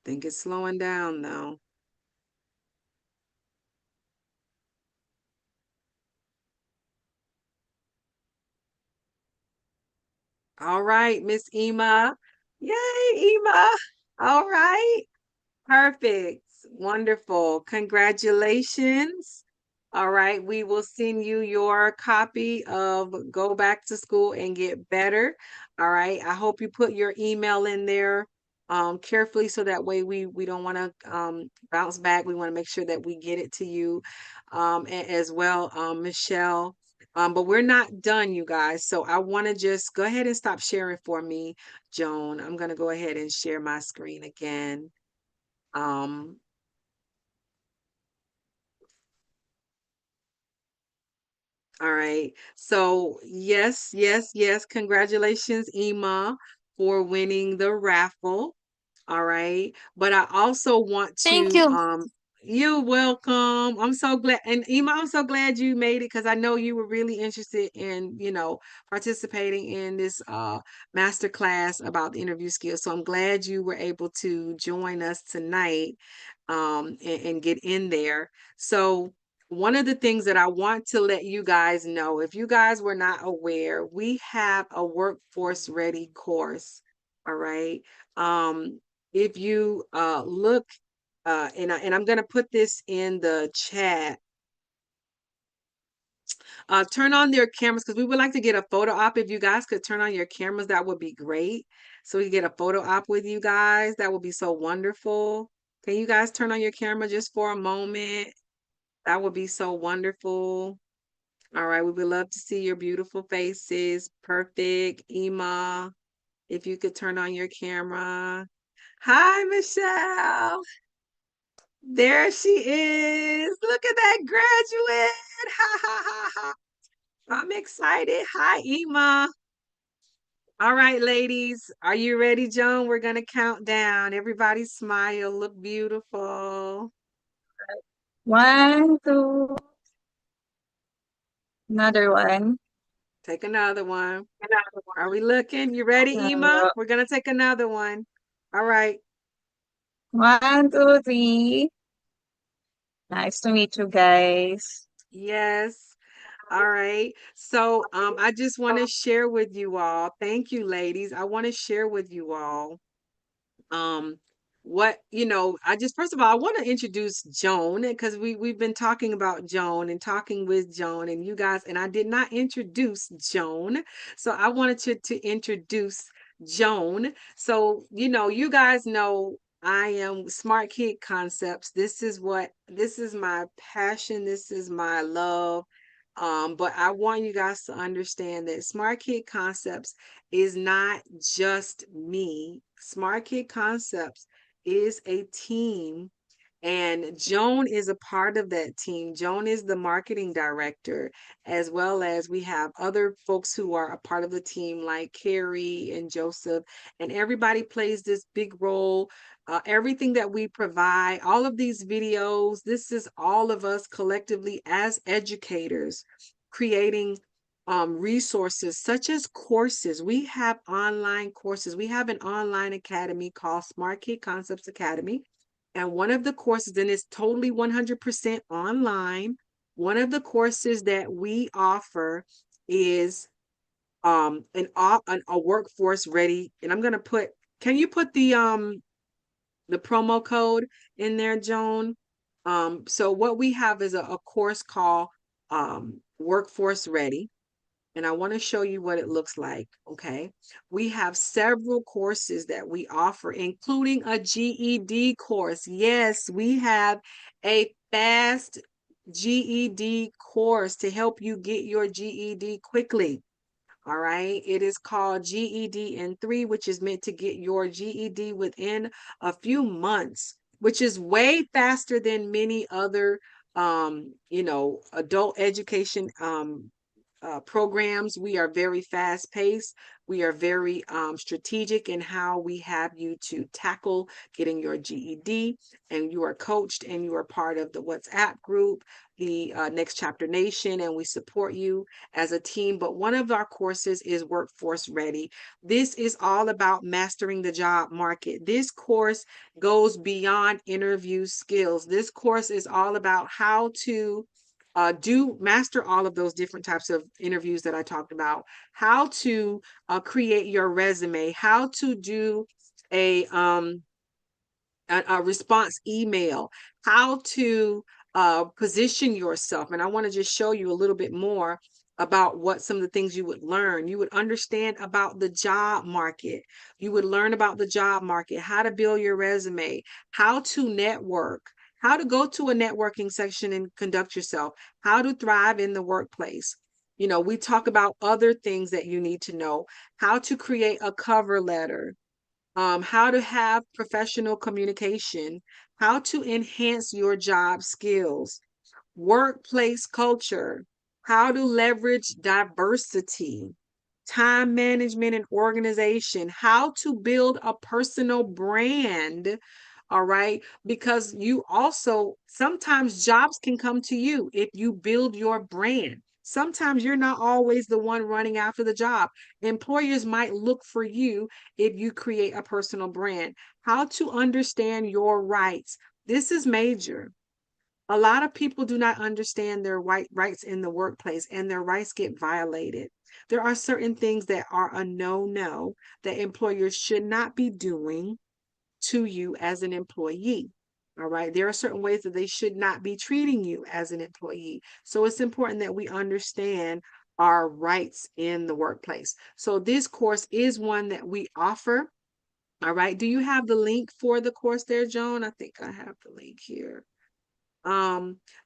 Think it's slowing down though. All right, Miss Ema. Yay, Ema. All right. Perfect. Wonderful. Congratulations. All right. We will send you your copy of Go Back to School and Get Better. All right. I hope you put your email in there carefully so that way we don't want to bounce back. We want to make sure that we get it to you as well, Michelle. But we're not done, you guys. So I want to just go ahead and stop sharing for me, Joan. I'm going to go ahead and share my screen again. Um, all right. So yes, yes, yes. Congratulations, Ema, for winning the raffle. All right. But I also want Thank to you. you're welcome. I'm so glad. And Ema, I'm so glad you made it because I know you were really interested in, participating in this master class about the interview skills. So I'm glad you were able to join us tonight and get in there. So one of the things that I want to let you guys know, if you guys were not aware, we have a workforce ready course. All right. If you look and I'm going to put this in the chat. Turn on their cameras because we would like to get a photo op. If you guys could turn on your cameras, that would be great. So we get a photo op with you guys. That would be so wonderful. Can you guys turn on your camera just for a moment? That would be so wonderful. All right, we would love to see your beautiful faces. Perfect. Ema, if you could turn on your camera. Hi, Michelle. There she is. Look at that graduate. Ha ha ha ha. I'm excited. Hi, Ema. All right, ladies. Are you ready, Joan? We're going to count down. Everybody smile. Look beautiful. One, two, another one. Take another one. Are we looking? You ready, Ema? Uh, We're going to take another one. All right. One, two, three. Nice to meet you guys. Yes. All right. So I just want to share with you all. Thank you, ladies. I want to share with you all. Um what, I just, first of all, I want to introduce Joan, because we've been talking about Joan and talking with Joan, and you guys, and I did not introduce Joan. So I wanted to introduce Joan. So, you guys know I am Smart Kid Concepts. This is my passion. This is my love. But I want you guys to understand that Smart Kid Concepts is not just me. Smart Kid Concepts is a team, and Joan is a part of that team. Joan is the marketing director, as well as we have other folks who are a part of the team, like Carrie and Joseph, and everybody plays this big role. Everything that we provide, all of these videos, this is all of us collectively as educators creating resources such as courses. We have online courses. We have an online academy called Smart Kid Concepts Academy. And one of the courses, and it's totally 100% online, one of the courses that we offer is a workforce ready. And I'm going to put, can you put the promo code in there, Joan? So what we have is a course called Workforce Ready, and I want to show you what it looks like. Okay. We have several courses that we offer, including a GED course. Yes, we have a fast GED course to help you get your GED quickly. All right. It is called GED in 3, which is meant to get your GED within a few months, which is way faster than many other adult education programs. We are very fast paced. We are very strategic in how we have you to tackle getting your GED, and you are coached and you are part of the WhatsApp group, the Next Chapter Nation, and we support you as a team. But one of our courses is Workforce Ready. This is all about mastering the job market. This course goes beyond interview skills. This course is all about how to do master all of those different types of interviews that I talked about, how to create your resume, how to do a um, a response email, how to position yourself. And I want to just show you a little bit more about what some of the things you would learn. You would understand about the job market. You would learn about the job market, how to build your resume, how to network, how to go to a networking section and conduct yourself, how to thrive in the workplace. We talk about other things that you need to know, how to create a cover letter, how to have professional communication, how to enhance your job skills, workplace culture, how to leverage diversity, time management and organization, how to build a personal brand. All right. Because you also, sometimes jobs can come to you if you build your brand. Sometimes you're not always the one running after the job. Employers might look for you if you create a personal brand. How to understand your rights. This is major. A lot of people do not understand their rights in the workplace, and their rights get violated. There are certain things that are a no-no that employers should not be doing to you as an employee. All right. There are certain ways that they should not be treating you as an employee. So it's important that we understand our rights in the workplace. So this course is one that we offer. All right. Do you have the link for the course there, Joan? I think I have the link here.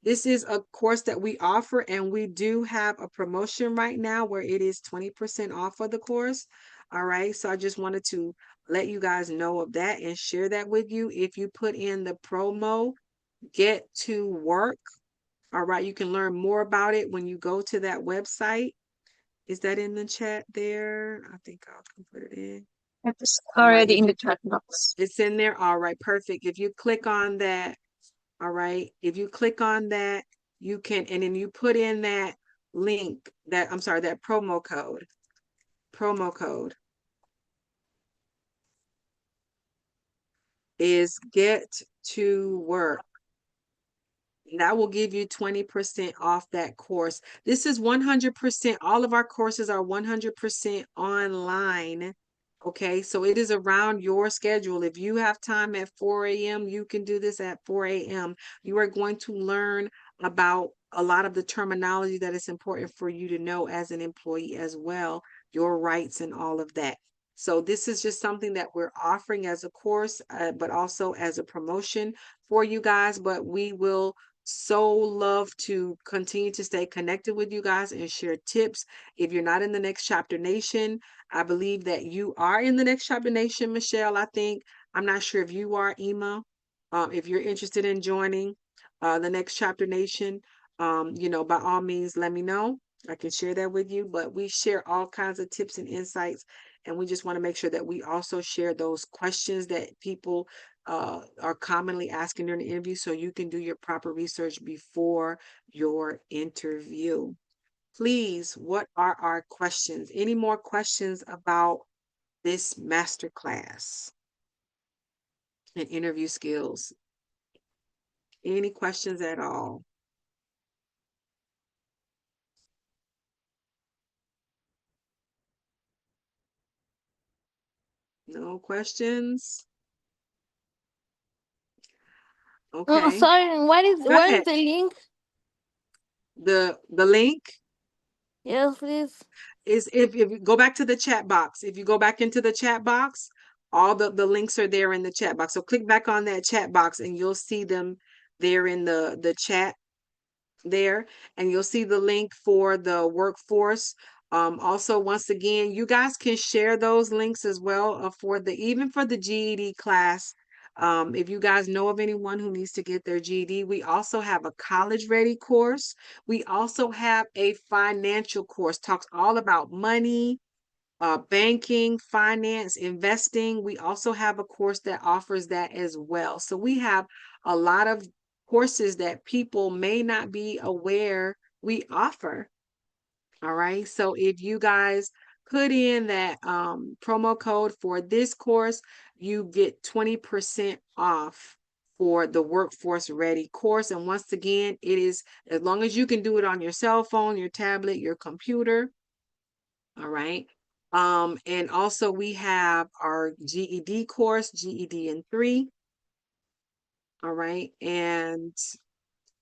This is a course that we offer, and we do have a promotion right now where it is 20% off of the course. All right. So I just wanted to let you guys know of that and share that with you. If you put in the promo get to work, all right, you can learn more about it when you go to that website. Is that in the chat there? I think I can put it in. It's All right. already in the chat box. It's in there. All right, perfect. If you click on that, all right. If you click on that, you can, and then you put in that link, I'm sorry, that promo code is get to work. That will give you 20% off that course. This is 100%. All of our courses are 100% online. Okay, so it is around your schedule. If you have time at 4 a.m., you can do this at 4 a.m. You are going to learn about a lot of the terminology that is important for you to know as an employee as well, your rights and all of that. So this is just something that we're offering as a course, but also as a promotion for you guys. But we will so love to continue to stay connected with you guys and share tips. If you're not in the Next Chapter Nation, I believe that you are in the Next Chapter Nation, Michelle. I think, I'm not sure if you are, Ema. If you're interested in joining the Next Chapter Nation, by all means, let me know. I can share that with you. But we share all kinds of tips and insights, and we just want to make sure that we also share those questions that people are commonly asking during the interview, so you can do your proper research before your interview. Please, what are our questions? Any more questions about this masterclass and interview skills? Any questions at all? No questions? Oh, Okay, sorry. go What is ahead. the link? The link Yes, please. is, if you go back to the chat box. If you go back into the chat box, all the links are there in the chat box. So click back on that chat box and you'll see them there in the chat there, and you'll see the link for the workforce. Also, once again, you guys can share those links as well, for the even for the GED class. If you guys know of anyone who needs to get their GED, we also have a college ready course. We also have a financial course, talks all about money, banking, finance, investing. We also have a course that offers that as well. So we have a lot of courses that people may not be aware we offer. All right. So if you guys put in that promo code for this course, you get 20% off for the Workforce Ready course. And once again, it is, as long as you can do it on your cell phone, your tablet, your computer. All right. And also we have our GED course, GED in 3. All right. And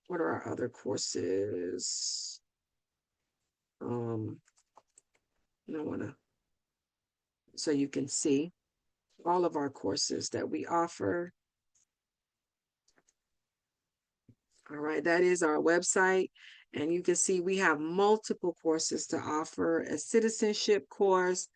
what are our other courses? I want to, so you can see all of our courses that we offer. All right, that is our website. And you can see we have multiple courses to offer. A citizenship course.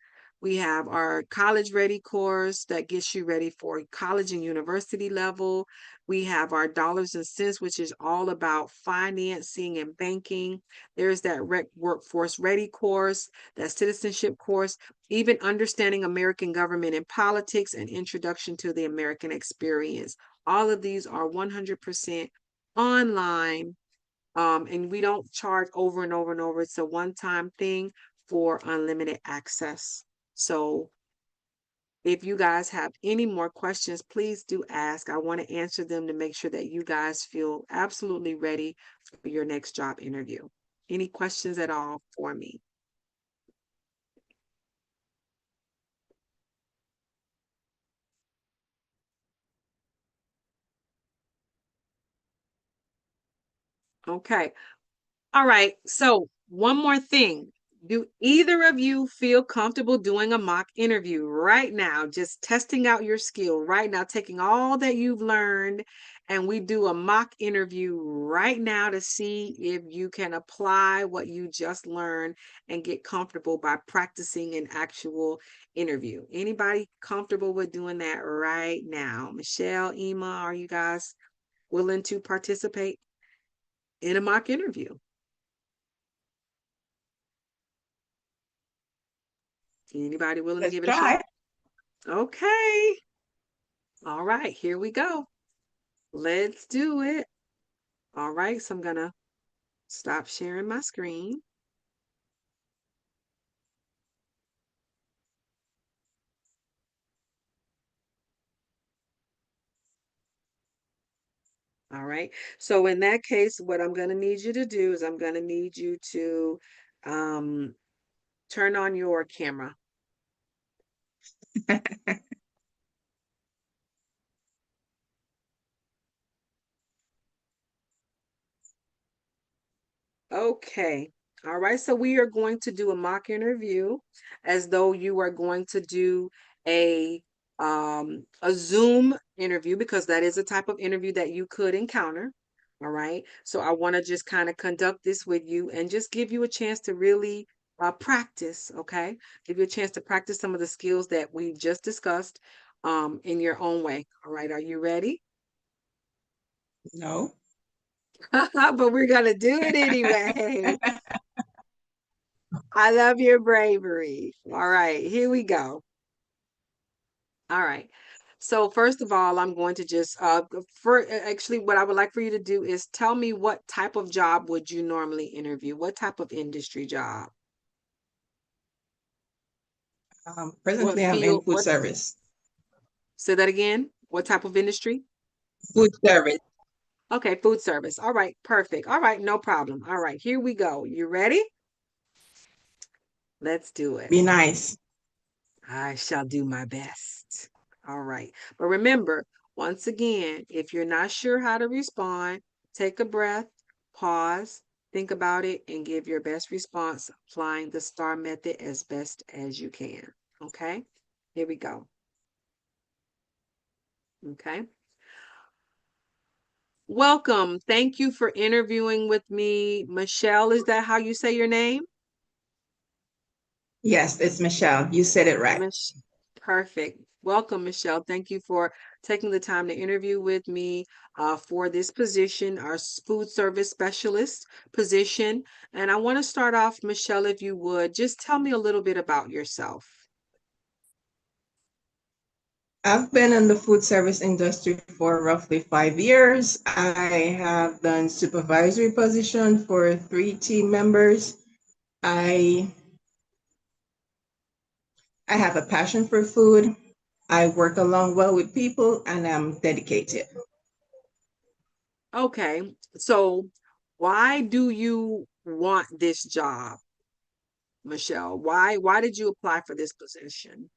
We have our college ready course that gets you ready for college and university level. We have our dollars and cents, which is all about financing and banking. There's that workforce ready course, that citizenship course, even understanding American government and politics, and introduction to the American experience. All of these are 100% online, and we don't charge over and over and over. It's a one-time thing for unlimited access. So if you guys have any more questions, please do ask. I want to answer them to make sure that you guys feel absolutely ready for your next job interview. Any questions at all for me? Okay. All right. So, one more thing. Do either of you feel comfortable doing a mock interview right now? Just testing out your skill right now, taking all that you've learned, and we do a mock interview right now to see if you can apply what you just learned and get comfortable by practicing an actual interview. Anybody comfortable with doing that right now? Michelle, Ema, are you guys willing to participate in a mock interview? Anybody willing to Let's give it a shot? try. Okay. All right, here we go. Let's do it. All right, so I'm gonna stop sharing my screen. All right. So in that case, what I'm gonna need you to do is I'm gonna need you to um, turn on your camera. Okay. All right. So we are going to do a mock interview as though you are going to do a a Zoom interview because that is a type of interview that you could encounter. All right. So I want to just kind of conduct this with you and just give you a chance to really practice. Okay. Give you a chance to practice some of the skills that we just discussed in your own way. All right. Are you ready? No. But we're going to do it anyway. I love your bravery. All right, here we go. All right. So first of all, I'm going to just actually what I would like for you to do is tell me what type of job would you normally interview? What type of industry job? What Presently, I'm in field? food What service. say that again? What type of industry? Food service. Okay, food service. All right, perfect. All right, no problem. All right, here we go. You ready? Let's do it. Be nice. I shall do my best. All right. But remember, once again, if you're not sure how to respond, take a breath, pause, think about it, and give your best response, applying the STAR method as best as you can. Okay. Here we go. Okay. Welcome. Thank you for interviewing with me. Michelle, is that how you say your name? Yes, it's Michelle. You said it right. Mich Perfect. Welcome, Michelle. Thank you for taking the time to interview with me for this position, our food service specialist position. And I want to start off, Michelle, if you would, just tell me a little bit about yourself. I've been in the food service industry for roughly 5 years. I have done supervisory position for 3 team members. I I have a passion for food. I work along well with people and I'm dedicated. Okay, so why do you want this job, Michelle? Why did you apply for this position?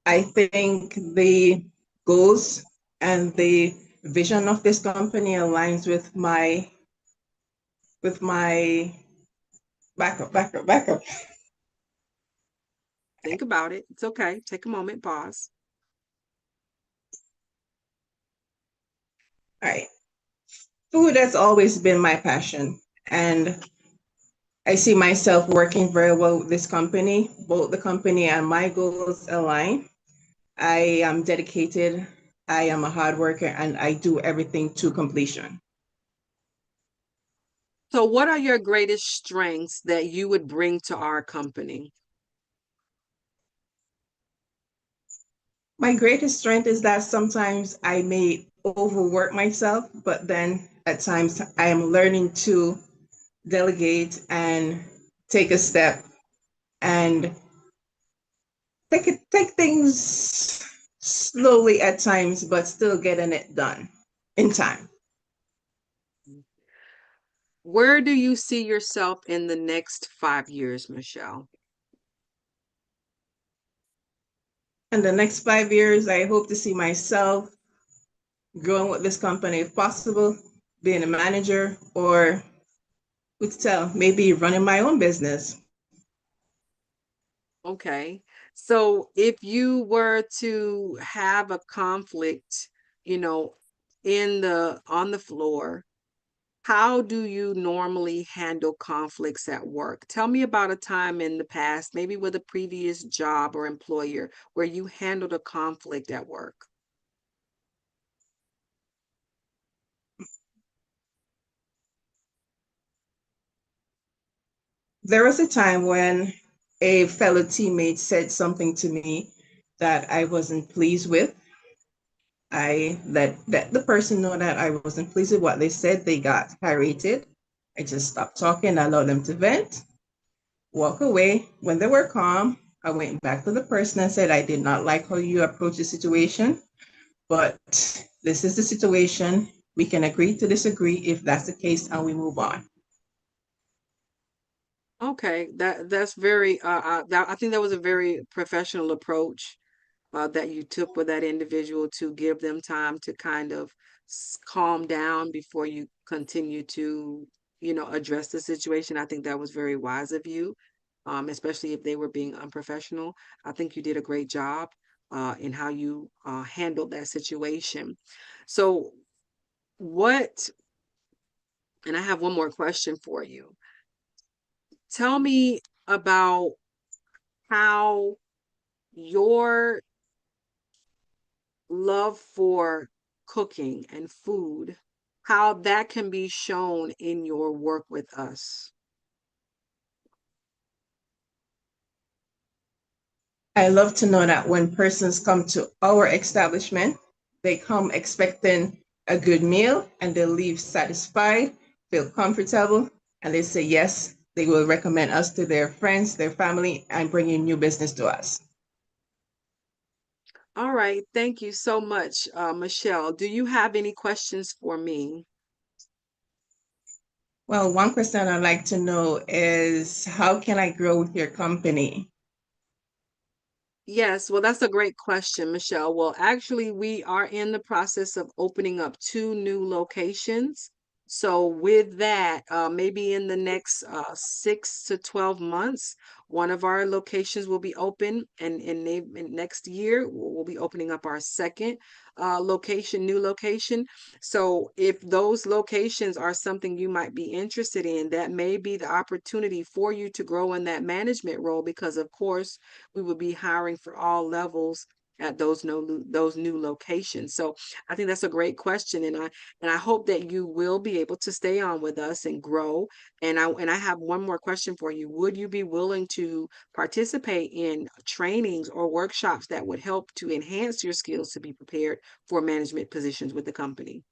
I think the goals and the vision of this company aligns with my backup. Think about it. It's okay. Take a moment, pause. All right. Food has always been my passion, and I see myself working very well with this company. Both the company and my goals align. I am dedicated, I am a hard worker, and I do everything to completion. So, what are your greatest strengths that you would bring to our company? My greatest strength is that sometimes I may overwork myself, but then at times I am learning to delegate and take a step and take things slowly at times, but still getting it done in time. Where do you see yourself in the next 5 years, Michelle? In the next 5 years, I hope to see myself growing with this company if possible, being a manager, or who to tell, maybe running my own business. Okay. So, if you were to have a conflict, you know, on the floor, how do you normally handle conflicts at work? Tell me about a time in the past, maybe with a previous job or employer, where you handled a conflict at work. There was a time when a fellow teammate said something to me that I wasn't pleased with. I let the person know that I wasn't pleased with what they said. They got irritated. I just stopped talking, allowed them to vent, walk away. When they were calm, I went back to the person and said, I did not like how you approach the situation, but this is the situation. We can agree to disagree if that's the case, and we move on. Okay, that's very I think that was a very professional approach that you took with that individual to give them time to kind of calm down before you continue to, address the situation. I think that was very wise of you, especially if they were being unprofessional. I think you did a great job in how you handled that situation. So, what, and I have one more question for you. Tell me about how your love for cooking and food, how that can be shown in your work with us. I love to know that when persons come to our establishment, they come expecting a good meal and they leave satisfied, feel comfortable, and they say yes, they will recommend us to their friends, their family, and bring in new business to us. All right, thank you so much, Michelle. Do you have any questions for me? Well, one question I'd like to know is how can I grow with your company? Yes, well, that's a great question, Michelle. Well, actually, we are in the process of opening up two new locations. So, with that, maybe in the next 6 to 12 months, one of our locations will be open, and in next year, we'll be opening up our second new location. So, if those locations are something you might be interested in, that may be the opportunity for you to grow in that management role because, of course, we would be hiring for all levels at those new locations. So I think that's a great question, and I hope that you will be able to stay on with us and grow. And I have one more question for you. Would you be willing to participate in trainings or workshops that would help to enhance your skills to be prepared for management positions with the company?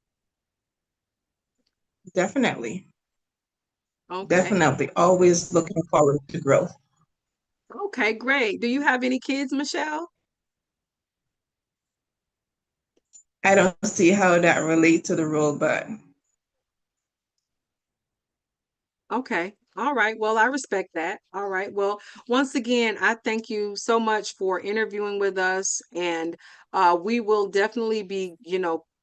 Definitely, Okay. definitely. Always looking forward to growth. Okay, great. Do you have any kids, Michelle? I don't see how that relates to the role, but Okay. All right. Well, I respect that. All right. Well, once again, I thank you so much for interviewing with us. And we will definitely be,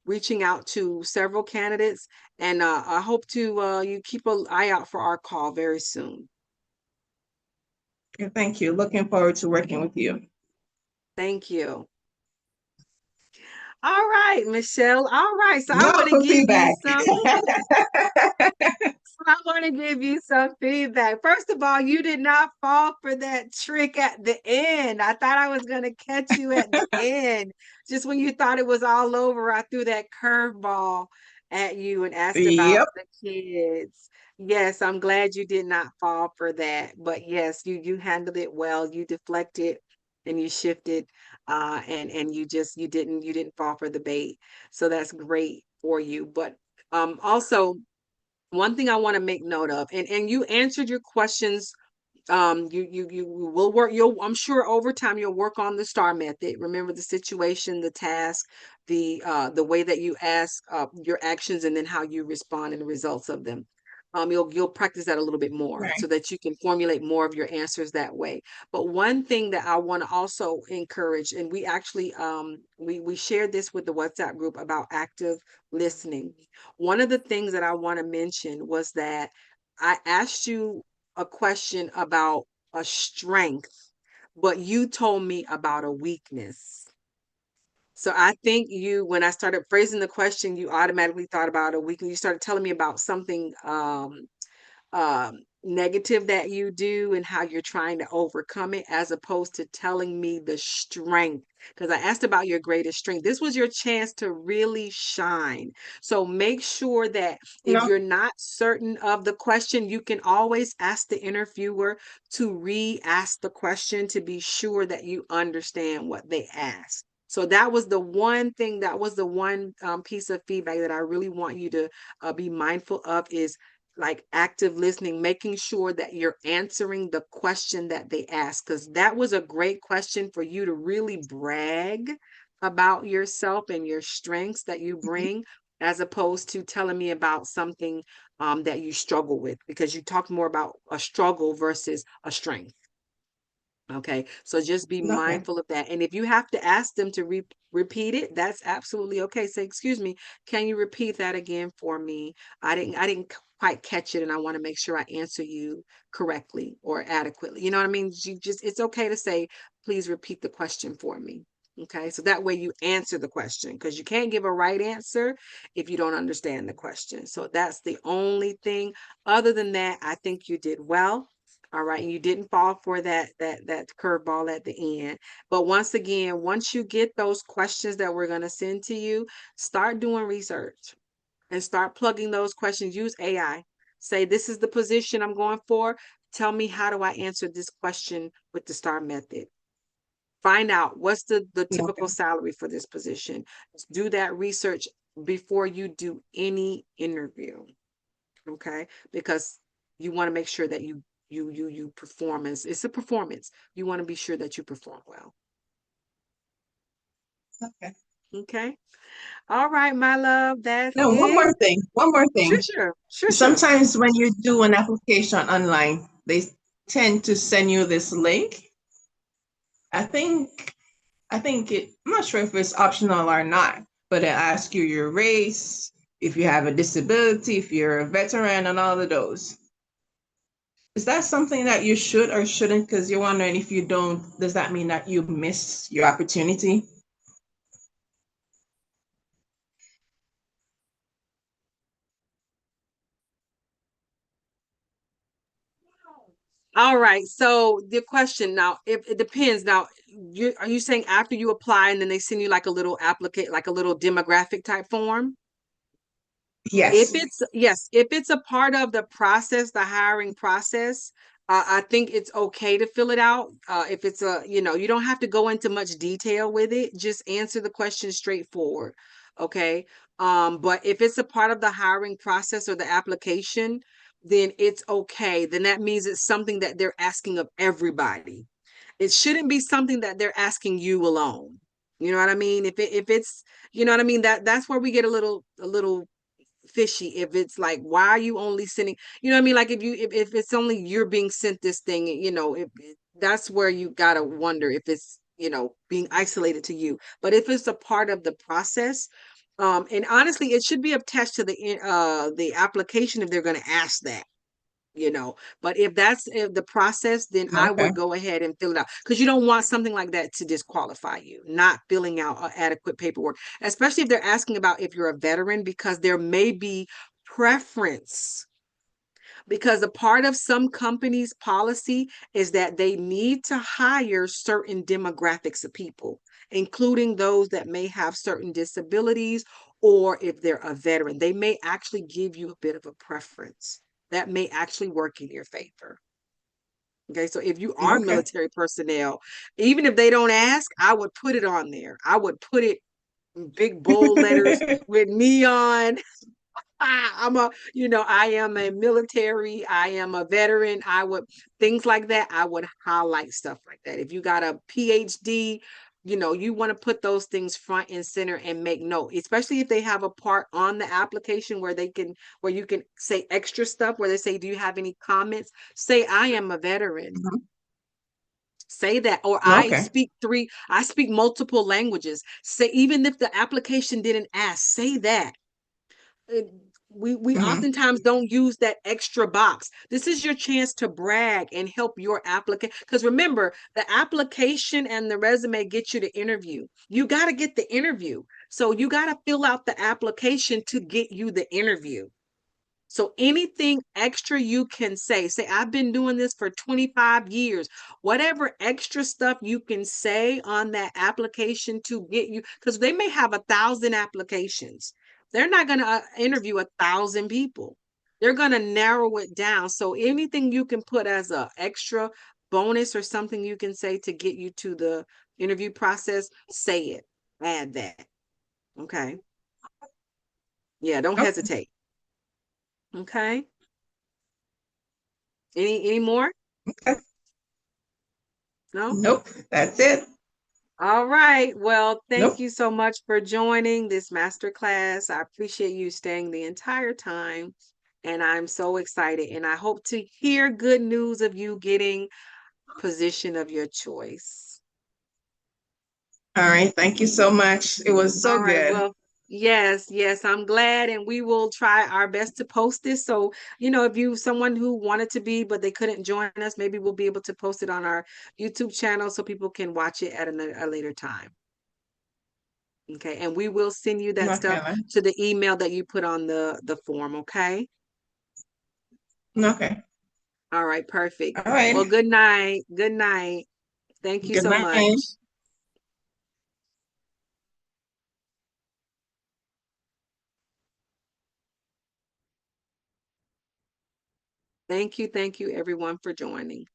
reaching out to several candidates. And I hope to you keep an eye out for our call very soon. thank you. Looking forward to working with you. Thank you. All right, Michelle. All right. So I Now want to for give you feedback. some. I want to give you some feedback. First of all, you did not fall for that trick at the end. I thought I was going to catch you at the end. Just when you thought it was all over, I threw that curveball at you and asked about Yep. the kids. Yes, I'm glad you did not fall for that. But yes, you handled it well. You deflected and you shifted and you didn't fall for the bait. So that's great for you. But also one thing I want to make note of, and you answered your questions. You will work. I'm sure over time you'll work on the STAR method. Remember the situation, the task, the way that you ask your actions, and then how you respond and the results of them. You'll practice that a little bit more Right. so that you can formulate more of your answers that way. But one thing that I want to also encourage, and we actually we shared this with the WhatsApp group about active listening. One of the things that I want to mention was that I asked you a question about a strength, but you told me about a weakness. So I think when I started phrasing the question, you automatically thought about a weakness. You started telling me about something negative that you do and how you're trying to overcome it, as opposed to telling me the strength. Because I asked about your greatest strength. This was your chance to really shine. So make sure that if No, you're not certain of the question, you can always ask the interviewer to re-ask the question to be sure that you understand what they asked. So that was the one thing, that was the one piece of feedback that I really want you to be mindful of, is like active listening, making sure that you're answering the question that they ask, because that was a great question for you to really brag about yourself and your strengths that you bring. as opposed to telling me about something that you struggle with, because you talk more about a struggle versus a strength. Okay, so just be Okay. mindful of that. And if you have to ask them to repeat it, that's absolutely okay. Say, excuse me, can you repeat that again for me? I didn't quite catch it, and I want to make sure I answer you correctly or adequately. You know what I mean? You just, it's okay to say, please repeat the question for me. Okay, so that way you answer the question, because you can't give a right answer if you don't understand the question. So that's the only thing. Other than that, I think you did well. All right, and you didn't fall for that curveball at the end. But once again, once you get those questions that we're going to send to you, start doing research and start plugging those questions. Use AI. Say, this is the position I'm going for. Tell me, how do I answer this question with the STAR method? Find out what's the typical Okay. salary for this position. Do that research before you do any interview. Okay, because you want to make sure that you performance, it's a performance, you want to be sure that you perform well. Okay. Okay, all right, my love, that's Now, one it. more thing. One more Sure, thing. sure, sure, sure. Sometimes when you do an application online, they tend to send you this link. I think I'm not sure if it's optional or not, but it asks you your race, if you have a disability, if you're a veteran, and all of those. Is that something that you should or shouldn't? Because you're wondering, if you don't, does that mean that you miss your opportunity? All right, so the question now, if it depends now, are you saying after you apply and then they send you like a little applicant, like a little demographic type form? If Yes. it's, yes, if it's a part of the process, the hiring process, I think it's okay to fill it out. If it's a, you don't have to go into much detail with it. Just answer the question straightforward. Okay. But if it's a part of the hiring process or the application, then it's okay. Then that means it's something that they're asking of everybody. It shouldn't be something that they're asking you alone. You know what I mean? If it's, you know what I mean, that's where we get a little fishy. If it's like, why are you only sending, you know what I mean, like if it's only you're being sent this thing, if that's where you gotta wonder if it's, being isolated to you. But if it's a part of the process, and honestly, it should be attached to the application if they're going to ask that, you know. But if the process, then I Okay. would go ahead and fill it out, because you don't want something like that to disqualify you, not filling out adequate paperwork, especially if they're asking about if you're a veteran, because there may be preference, because a part of some companies' policy is that they need to hire certain demographics of people, including those that may have certain disabilities, or if they're a veteran, they may actually give you a bit of a preference that may actually work in your favor. Okay, so if you are Okay. military personnel, even if they don't ask, I would put it on there. I would put it in big bold letters with neon. I am a military, I am a veteran. Things like that, I would highlight stuff like that. If you got a PhD, you want to put those things front and center and make note, especially if they have a part on the application where you can say extra stuff, where they say, do you have any comments? Say, I am a veteran. Mhm. Say that, or Okay. I speak multiple languages. Say, even if the application didn't ask, say that. uh, we Mhm. oftentimes don't use that extra box. This is your chance to brag and help your applicant, because remember, the application and the resume get you the interview. You got to get the interview, so you got to fill out the application to get you the interview. So anything extra you can say, I've been doing this for 25 years. Whatever extra stuff you can say on that application to get you, because they may have 1,000 applications. They're not going to interview 1,000 people. They're going to narrow it down. So anything you can put as a extra bonus or something you can say to get you to the interview process, say it. Add that. Okay. Yeah, don't Okay. hesitate. Okay. Any more? Okay. No? Nope. That's it. All right. Well, thank Nope. you so much for joining this masterclass. I appreciate you staying the entire time. And I'm so excited. And I hope to hear good news of you getting position of your choice. All right. Thank you so much. It was so All right. good. Well, yes, yes, I'm glad. And we will try our best to post this. So, if you someone who wanted to be, but they couldn't join us, maybe we'll be able to post it on our YouTube channel so people can watch it at a later time. Okay. And we will send you that Okay. stuff to the email that you put on the form. Okay. Okay. All right. Perfect. All right. Well, good night. Good night. Thank you Good so night. much. Thank you, everyone, for joining.